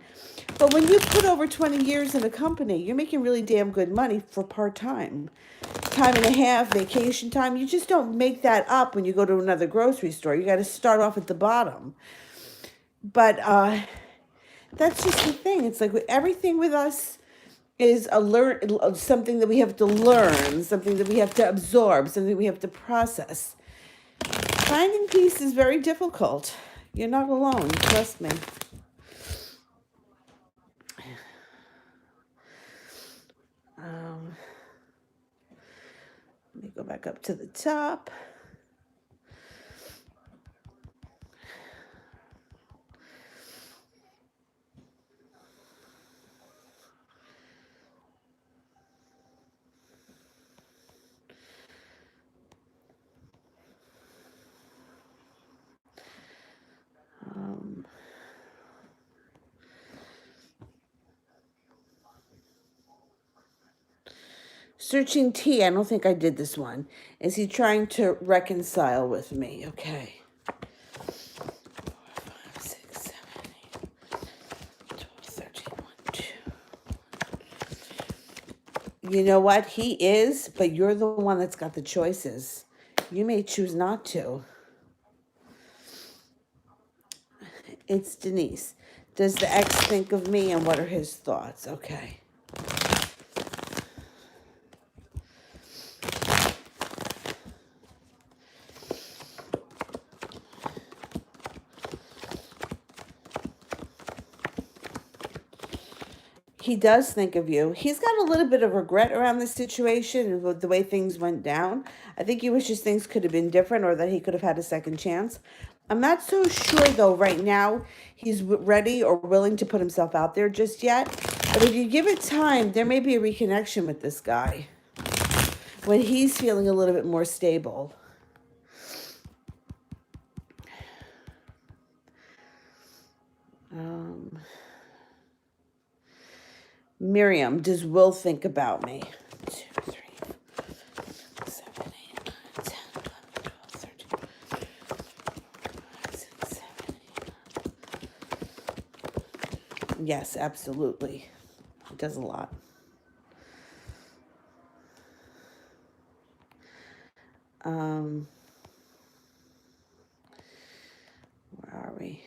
But when you put over 20 years in a company, you're making really damn good money for part-time. Time and a half, vacation time. You just don't make that up when you go to another grocery store. You got to start off at the bottom. But that's just the thing. It's like everything with us is something that we have to learn, something that we have to absorb, something we have to process. Finding peace is very difficult. You're not alone, trust me. Let me go back up to the top. Searching T, I don't think I did this one. Is he trying to reconcile with me? Okay. 4, 5, 6, 7, 8, 12, 13, 1, 2. You know what? He is, but you're the one that's got the choices. You may choose not to. It's Denise. Does the ex think of me, and what are his thoughts? Okay. He does think of you. He's got a little bit of regret around the situation and with the way things went down. I think he wishes things could have been different or that he could have had a second chance. I'm not so sure, though, right now he's ready or willing to put himself out there just yet. But if you give it time, there may be a reconnection with this guy when he's feeling a little bit more stable. Um, Miriam, does Will think about me? 2, 3, 7, 8, 9, 10, 11, 12, 13, 6, 7, 8. Yes, absolutely. It does a lot. Where are we?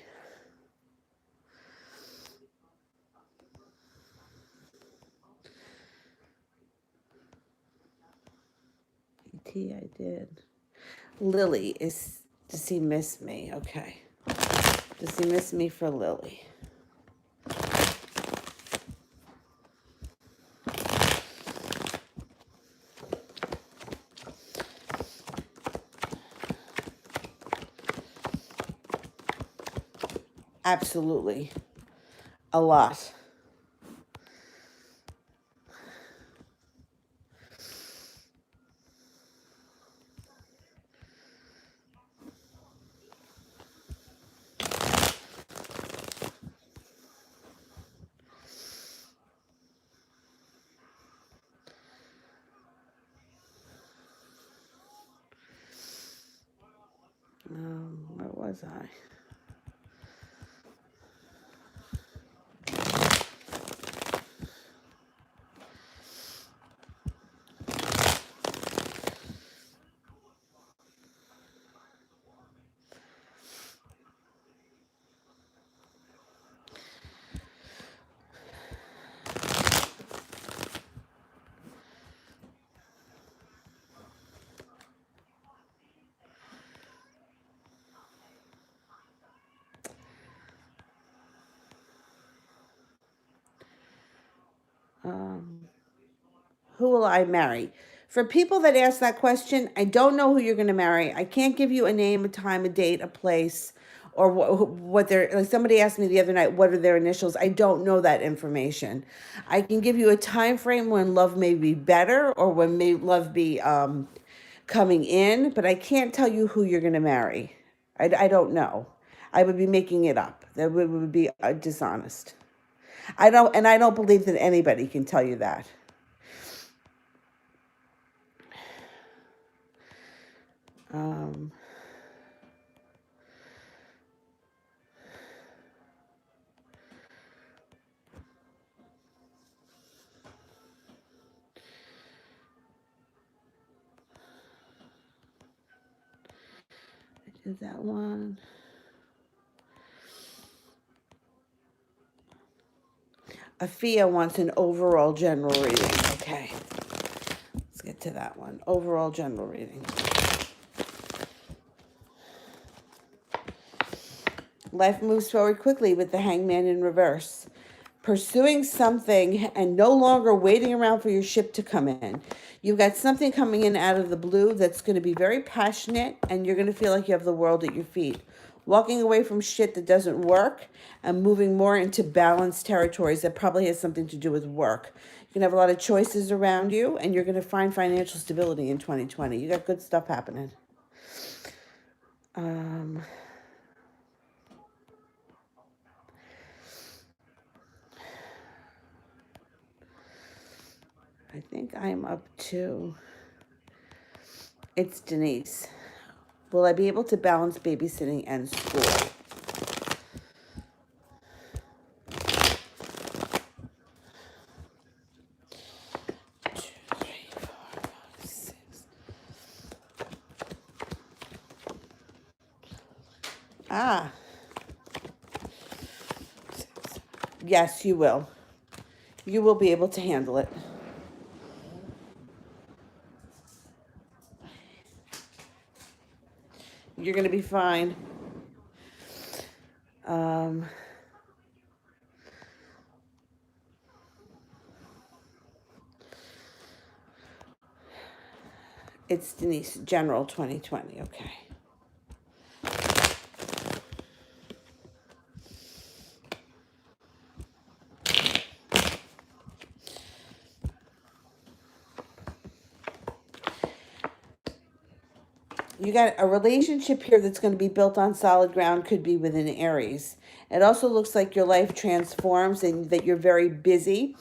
I did. Lily, does he miss me? Okay. Does he miss me for Lily? Absolutely. A lot. Where was I? Who will I marry? For people that ask that question, I don't know who you're going to marry. I can't give you a name, a time, a date, a place, or what they're like. Somebody asked me the other night, what are their initials? I don't know that information. I can give you a time frame when love may be better or when may love be coming in, but I can't tell you who you're going to marry. I don't know. I would be making it up. That would be dishonest. I don't believe that anybody can tell you that. Um, I did that one. Afia wants an overall general reading. Okay, let's get to that one. Overall general reading. Life moves forward quickly with the Hangman in reverse. Pursuing something and no longer waiting around for your ship to come in. You've got something coming in out of the blue that's going to be very passionate, and you're going to feel like you have the world at your feet. Walking away from shit that doesn't work and moving more into balanced territories that probably has something to do with work. You can have a lot of choices around you, and you're going to find financial stability in 2020. You got good stuff happening. I think I'm up to, it's Denise. Will I be able to balance babysitting and school? Ah, yes, you will. You will be able to handle it. You're going to be fine. It's Denise, General 2020. Okay. You got a relationship here that's going to be built on solid ground, could be within Aries. It also looks like your life transforms and that you're very busy.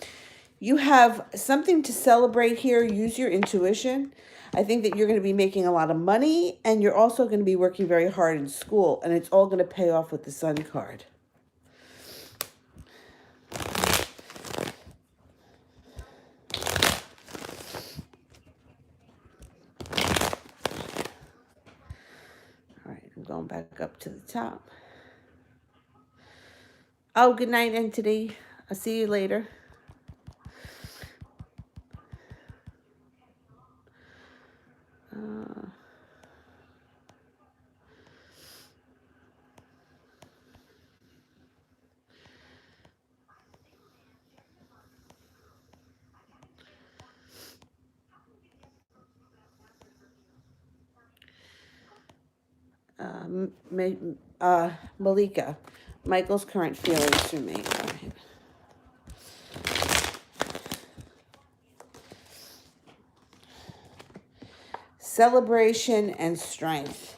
You have something to celebrate here. Use your intuition. I think that you're going to be making a lot of money, and you're also going to be working very hard in school, and it's all going to pay off with the Sun card. All right, I'm going back up to the top. Oh, good night, entity. I'll see you later. Malika, Michael's current feelings for me. All right. Celebration and strength.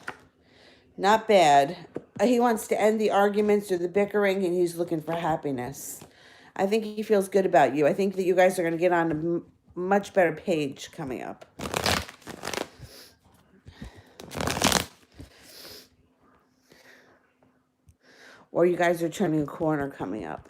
Not bad. He wants to end the arguments or the bickering, and he's looking for happiness. I think he feels good about you. I think that you guys are going to get on a much better page coming up. Or you guys are turning a corner coming up.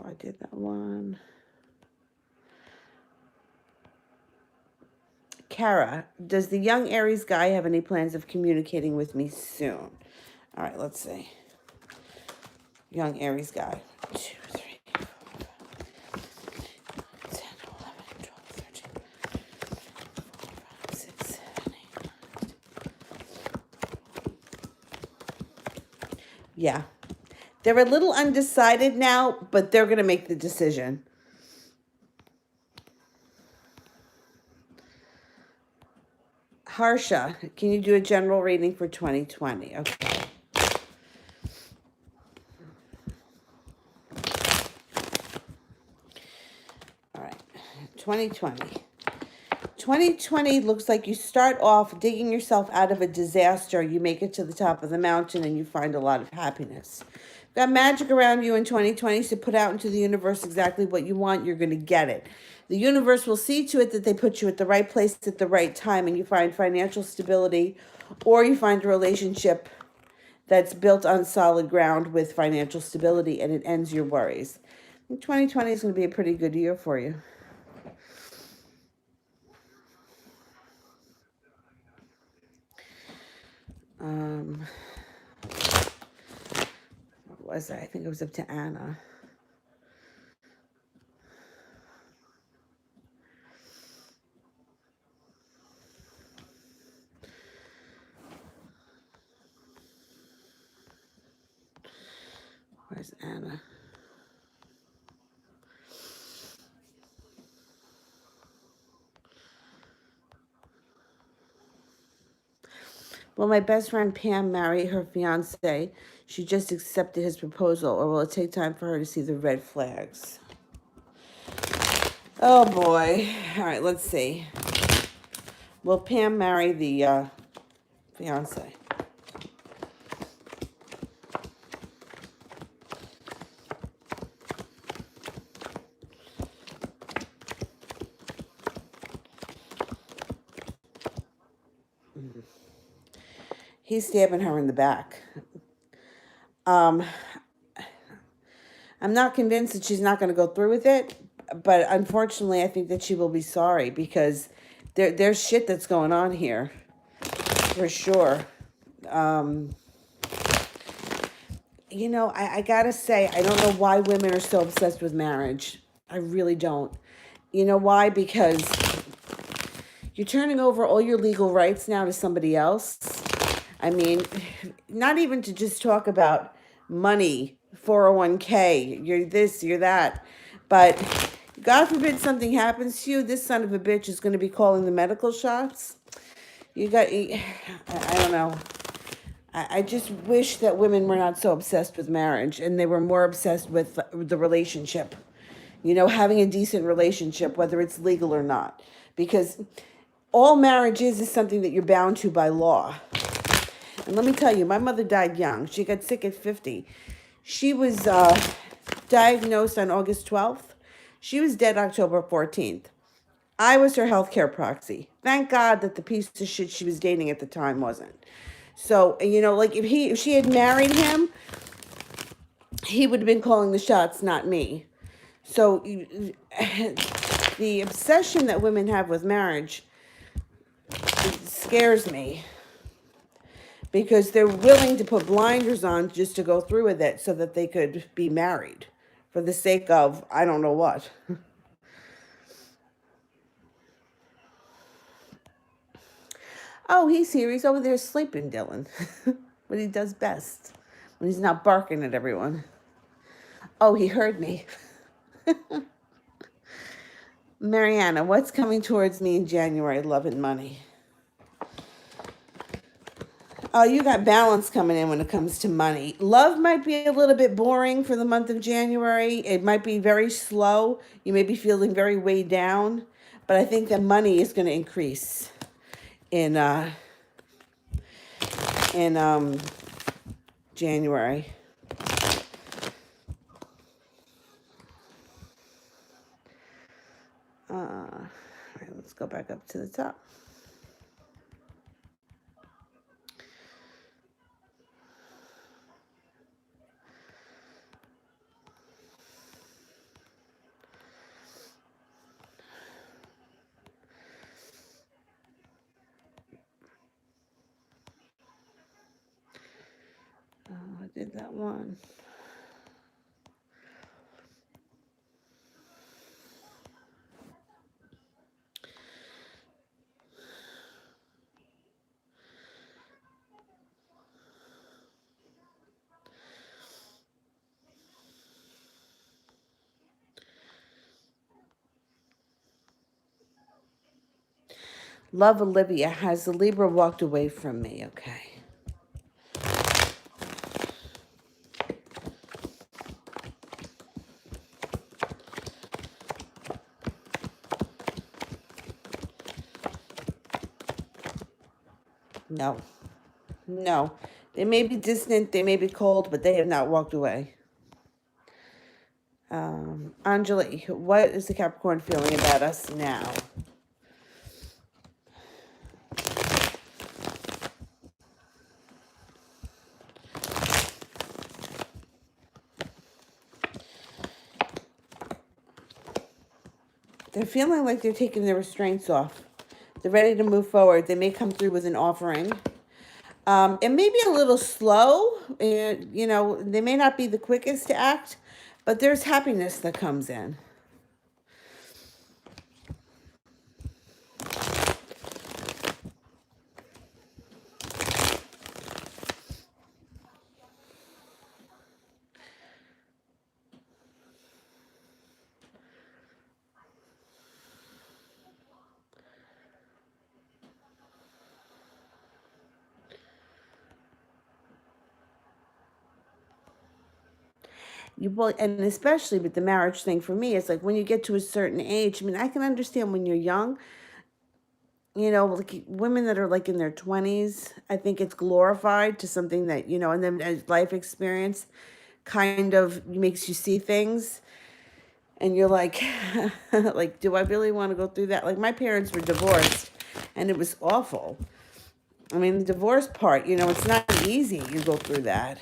I did that one. Kara, does the young Aries guy have any plans of communicating with me soon? All right, let's see. Young Aries guy. 2, 3, 4, 5, 10, 11, 12, 13, 14, 15, 16, 17, 18. Yeah. They're a little undecided now, but they're going to make the decision. Harsha, can you do a general reading for 2020? Okay. All right. 2020. 2020 looks like you start off digging yourself out of a disaster. You make it to the top of the mountain and you find a lot of happiness. Got magic around you in 2020, so put out into the universe exactly what you want. You're going to get it. The universe will see to it that they put you at the right place at the right time, and you find financial stability, or you find a relationship that's built on solid ground with financial stability, and it ends your worries. 2020 is going to be a pretty good year for you. What was that? I think it was up to Anna. Where's Anna? Will my best friend Pam marry her fiance? She just accepted his proposal, or will it take time for her to see the red flags? Oh boy. All right, let's see. Will Pam marry the fiance? He's stabbing her in the back. I'm not convinced that she's not going to go through with it, but unfortunately, I think that she will be sorry because there's shit that's going on here, for sure. You know, I gotta say, I don't know why women are so obsessed with marriage. I really don't. You know why? Because you're turning over all your legal rights now to somebody else. I mean, not even to just talk about money, 401k, you're this, you're that, but God forbid something happens to you, this son of a bitch is going to be calling the medical shots. I don't know. I just wish that women were not so obsessed with marriage and they were more obsessed with the relationship. Having a decent relationship, whether it's legal or not. Because all marriage is something that you're bound to by law. And let me tell you, my mother died young. She got sick at 50. She was diagnosed on August 12th. She was dead October 14th. I was her healthcare proxy. Thank God that the piece of shit she was dating at the time wasn't. So, like if she had married him, he would have been calling the shots, not me. So the obsession that women have with marriage scares me because they're willing to put blinders on just to go through with it so that they could be married for the sake of I don't know what. Oh, he's here. He's over there sleeping, Dylan. What he does best when he's not barking at everyone. Oh, he heard me. Mariana, what's coming towards me in January? Love and money. Oh, you got balance coming in when it comes to money. Love might be a little bit boring for the month of January. It might be very slow. You may be feeling very weighed down. But I think that money is going to increase in January. All right, let's go back up to the top. I did that one. Love Olivia. Has the Libra walked away from me? Okay. No. No. They may be distant, they may be cold, but they have not walked away. Anjali, what is the Capricorn feeling about us now? They're feeling like they're taking their restraints off. They're ready to move forward. They may come through with an offering. It may be a little slow. They may not be the quickest to act, but there's happiness that comes in. And especially with the marriage thing for me, it's like when you get to a certain age, I mean, I can understand when you're young, like women that are like in their 20s, I think it's glorified to something that, and then as life experience kind of makes you see things and you're like, like, do I really want to go through that? Like my parents were divorced and it was awful. I mean, the divorce part, it's not easy. You go through that.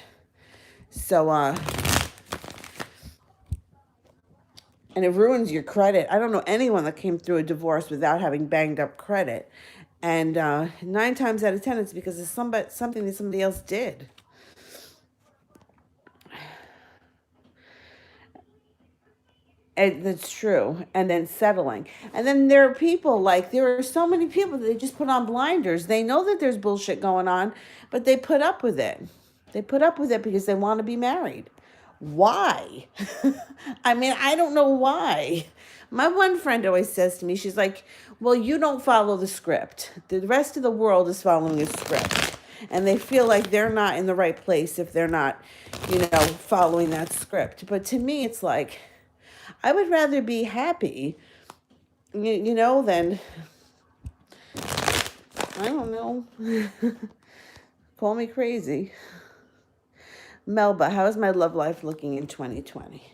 So, and it ruins your credit. I don't know anyone that came through a divorce without having banged up credit. And 9 times out of 10, it's because of something that somebody else did. And that's true. And then settling. And then there are so many people that they just put on blinders. They know that there's bullshit going on, but they put up with it. They put up with it because they want to be married. Why? I mean, I don't know why. My one friend always says to me, she's like, well, you don't follow the script. The rest of the world is following a script. And they feel like they're not in the right place if they're not, following that script. But to me, it's like, I would rather be happy, than, I don't know, call me crazy. Melba, how is my love life looking in 2020?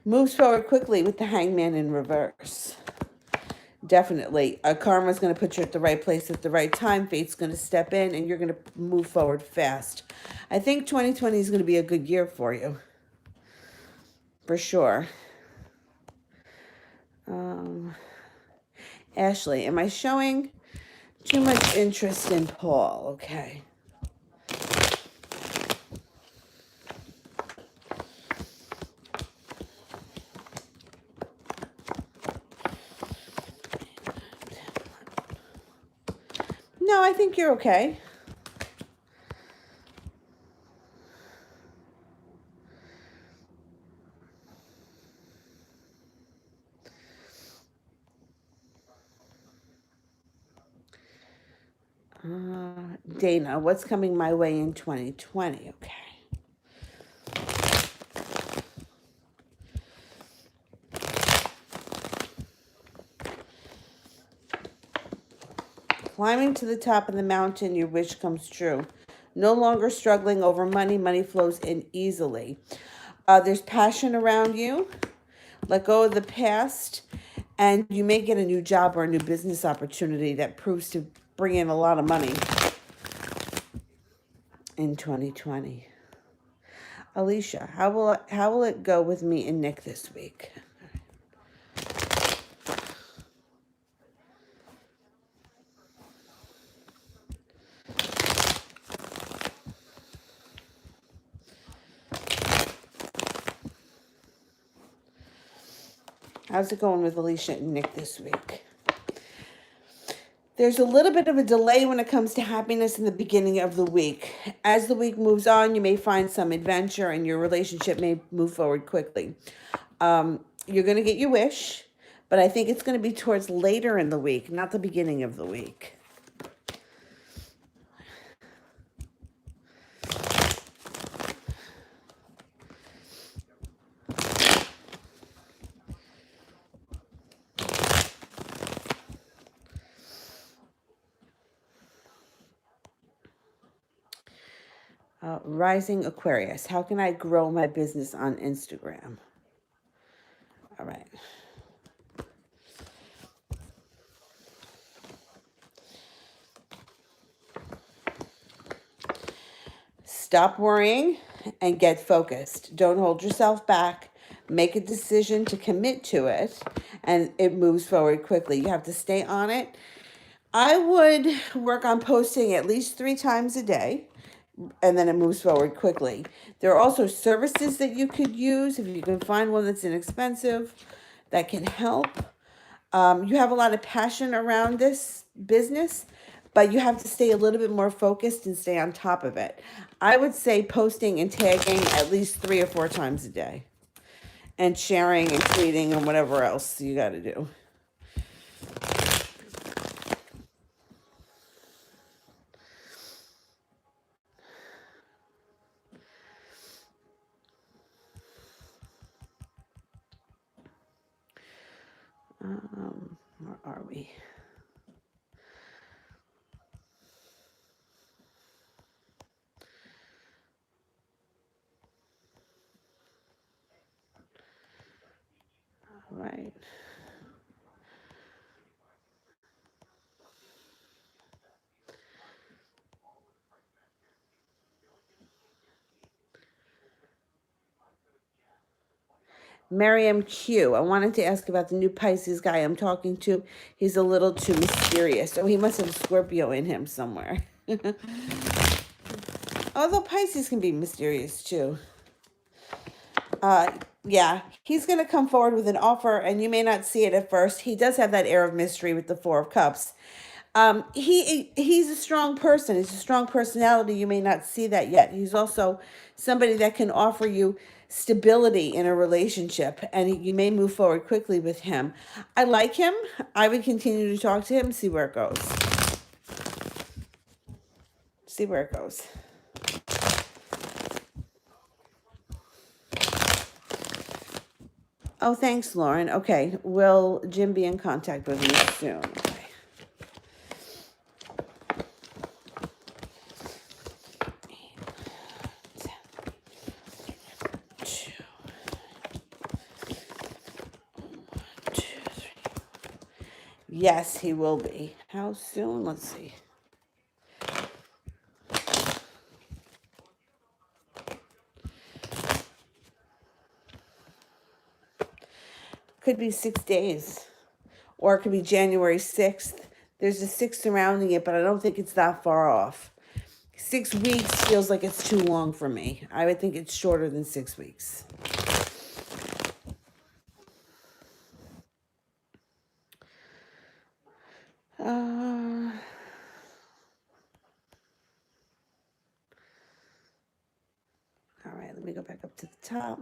Moves forward quickly with the Hangman in reverse. Definitely. Karma's going to put you at the right place at the right time. Fate's going to step in and you're going to move forward fast. I think 2020 is going to be a good year for you. For sure. Ashley, am I showing too much interest in Paul? Okay. No, I think you're okay. Dana, what's coming my way in 2020? Okay. Climbing to the top of the mountain, your wish comes true. No longer struggling over money. Money flows in easily. There's passion around you. Let go of the past. And you may get a new job or a new business opportunity that proves to bring in a lot of money in 2020. Alicia, how will it go with me and Nick this week? How's it going with Alicia and Nick this week? There's a little bit of a delay when it comes to happiness in the beginning of the week. As the week moves on, you may find some adventure and your relationship may move forward quickly. You're going to get your wish, but I think it's going to be towards later in the week, not the beginning of the week. Rising Aquarius, how can I grow my business on Instagram? All right. Stop worrying and get focused. Don't hold yourself back. Make a decision to commit to it, and it moves forward quickly. You have to stay on it. I would work on posting at least 3 times a day, and then it moves forward quickly. There are also services that you could use if you can find one that's inexpensive that can help. You have a lot of passion around this business, but you have to stay a little bit more focused and stay on top of it. I would say posting and tagging at least 3 or 4 times a day, and sharing and tweeting and whatever else you got to do. Where are we? All right. Miriam Q. I wanted to ask about the new Pisces guy I'm talking to. He's a little too mysterious. So he must have a Scorpio in him somewhere. Although Pisces can be mysterious too. Yeah, he's going to come forward with an offer, and you may not see it at first. He does have that air of mystery with the Four of Cups. He's a strong person. He's a strong personality. You may not see that yet. He's also somebody that can offer you stability in a relationship, and you may move forward quickly with him. I like him. I would continue to talk to him, see where it goes. See where it goes. Oh, thanks, Lauren. Okay, will Jim be in contact with me soon? Okay. Yes, he will be. How soon? Let's see. Could be 6 days, or it could be January 6th. There's a 6 surrounding it, but I don't think it's that far off. 6 weeks feels like it's too long for me. I would think it's shorter than 6 weeks. All right, let me go back up to the top.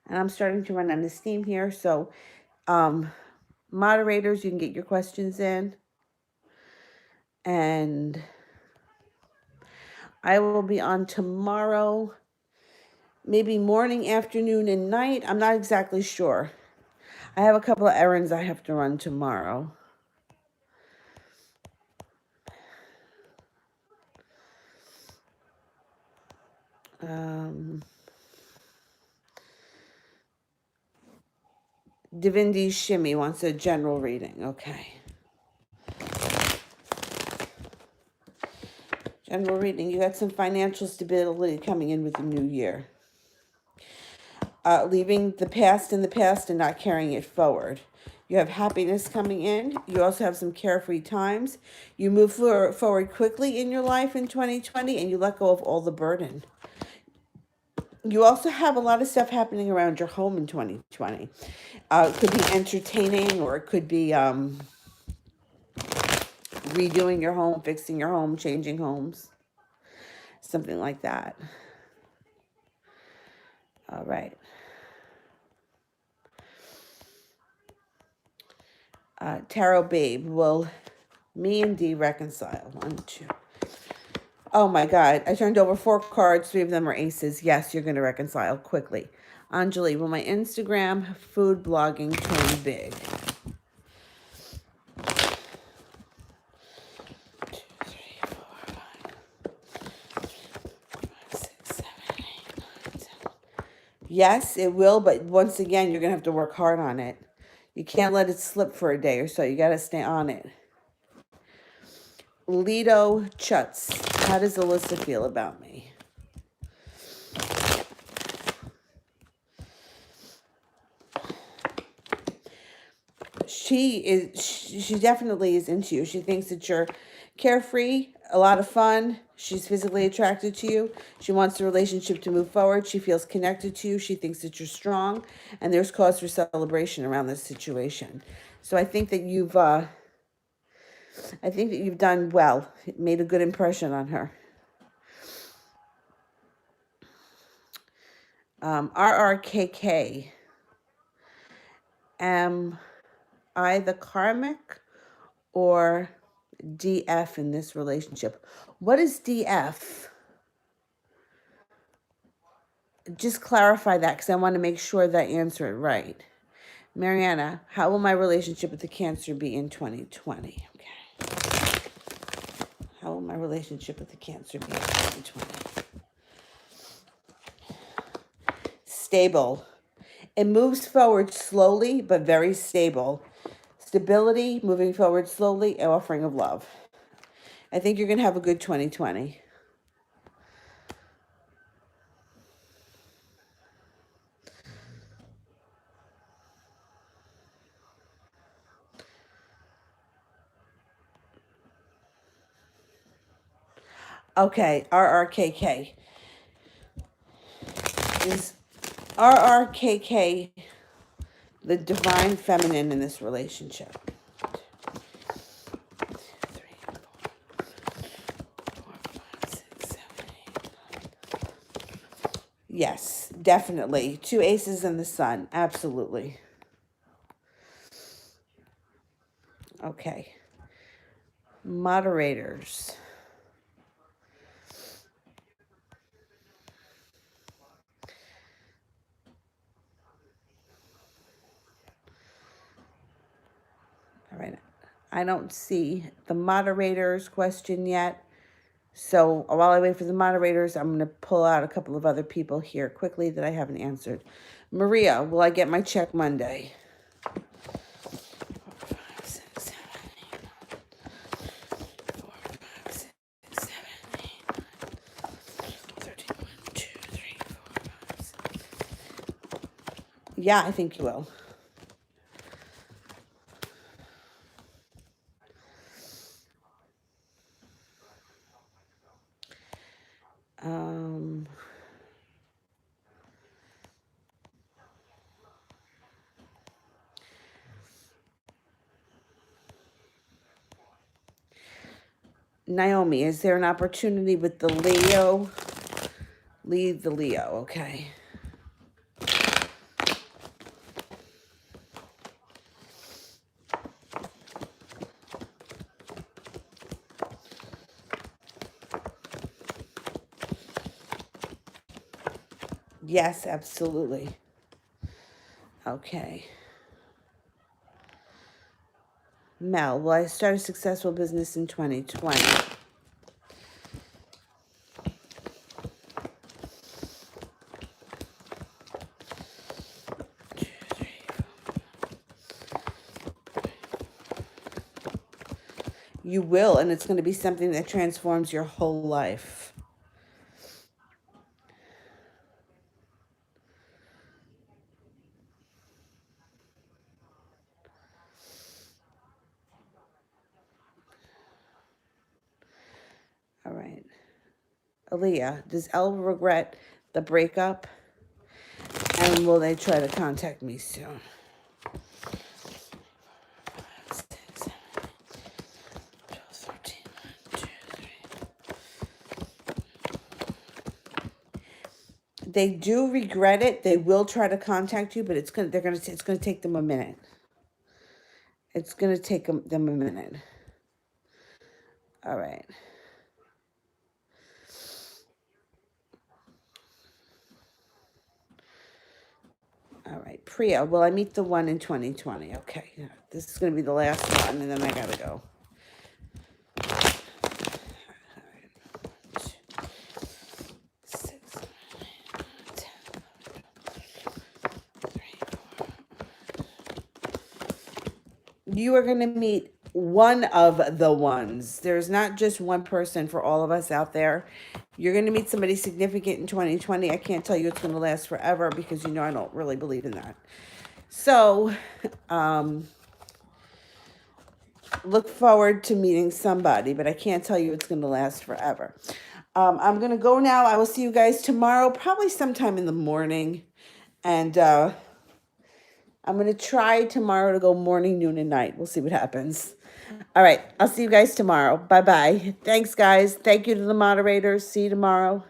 And I'm starting to run out of steam here, so moderators, you can get your questions in. And I will be on tomorrow, maybe morning, afternoon, and night. I'm not exactly sure. I have a couple of errands I have to run tomorrow. Divinity Shimmy wants a general reading. Okay. General reading. You got some financial stability coming in with the new year. Leaving the past in the past and not carrying it forward. You have happiness coming in. You also have some carefree times. You move forward quickly in your life in 2020, and you let go of all the burden. You also have a lot of stuff happening around your home in 2020. It could be entertaining, or it could be redoing your home, fixing your home, changing homes, something like that. All right. Tarot Babe, will me and Dee reconcile? 1, 2. Oh my God, I turned over 4 cards. 3 of them are aces. Yes, you're going to reconcile quickly. Anjali, will my Instagram food blogging turn big? 2, 3, 4, 5, 6, 7, 8, 9, 10. Yes, it will, but once again, you're going to have to work hard on it. You can't let it slip for a day or so. You got to stay on it. Lido Chutz, how does Alyssa feel about me? She definitely is into you. She thinks that you're carefree, a lot of fun. She's physically attracted to you. She wants the relationship to move forward. She feels connected to you. She thinks that you're strong, and there's cause for celebration around this situation. So I think that you've done well. It made a good impression on her. RRKK. Am I the karmic or DF in this relationship? What is DF? Just clarify that, because I want to make sure that I answer it right. Mariana, how will my relationship with the Cancer be in 2020? Okay. How will my relationship with the Cancer be in 2020? Stable. It moves forward slowly, but very stable. Stability, moving forward slowly, and offering of love. I think you're going to have a good 2020. Okay, RRKK. RRKK, the divine feminine in this relationship. 3, 4, 5, 6, 7, 8. Yes, definitely. 2 aces and the sun. Absolutely. Okay. Moderators. All right. I don't see the moderators question yet. So while I wait for the moderators, I'm going to pull out a couple of other people here quickly that I haven't answered. Maria, will I get my check Monday? 4, 5, 6, 7, 8, 4, 5, 6, 7, 8, 13, 1, 2, 3, 4, 5, 6. Yeah, I think you will. Naomi, is there an opportunity with the Leo? Leave the Leo, okay. Yes, absolutely. Okay. Mel, will I start a successful business in 2020? 2, 3, 4. You will, and it's going to be something that transforms your whole life. All right. Aaliyah, does Elle regret the breakup? And will they try to contact me soon? 5, 6, 7, 8, 12, 13, 1, 2, 3. They do regret it. They will try to contact you, but it's gonna take them a minute. It's gonna take them a minute. All right. All right, Priya, will I meet the one in 2020? Okay, this is going to be the last one, and then I got to go. All right. 6, 7, 8, 10, 3, 4. You are going to meet one of the ones. There's not just one person for all of us out there. You're going to meet somebody significant in 2020. I can't tell you it's going to last forever because, I don't really believe in that. So, look forward to meeting somebody, but I can't tell you it's going to last forever. I'm going to go now. I will see you guys tomorrow, probably sometime in the morning. And I'm going to try tomorrow to go morning, noon, and night. We'll see what happens. All right. I'll see you guys tomorrow. Bye-bye. Thanks, guys. Thank you to the moderators. See you tomorrow.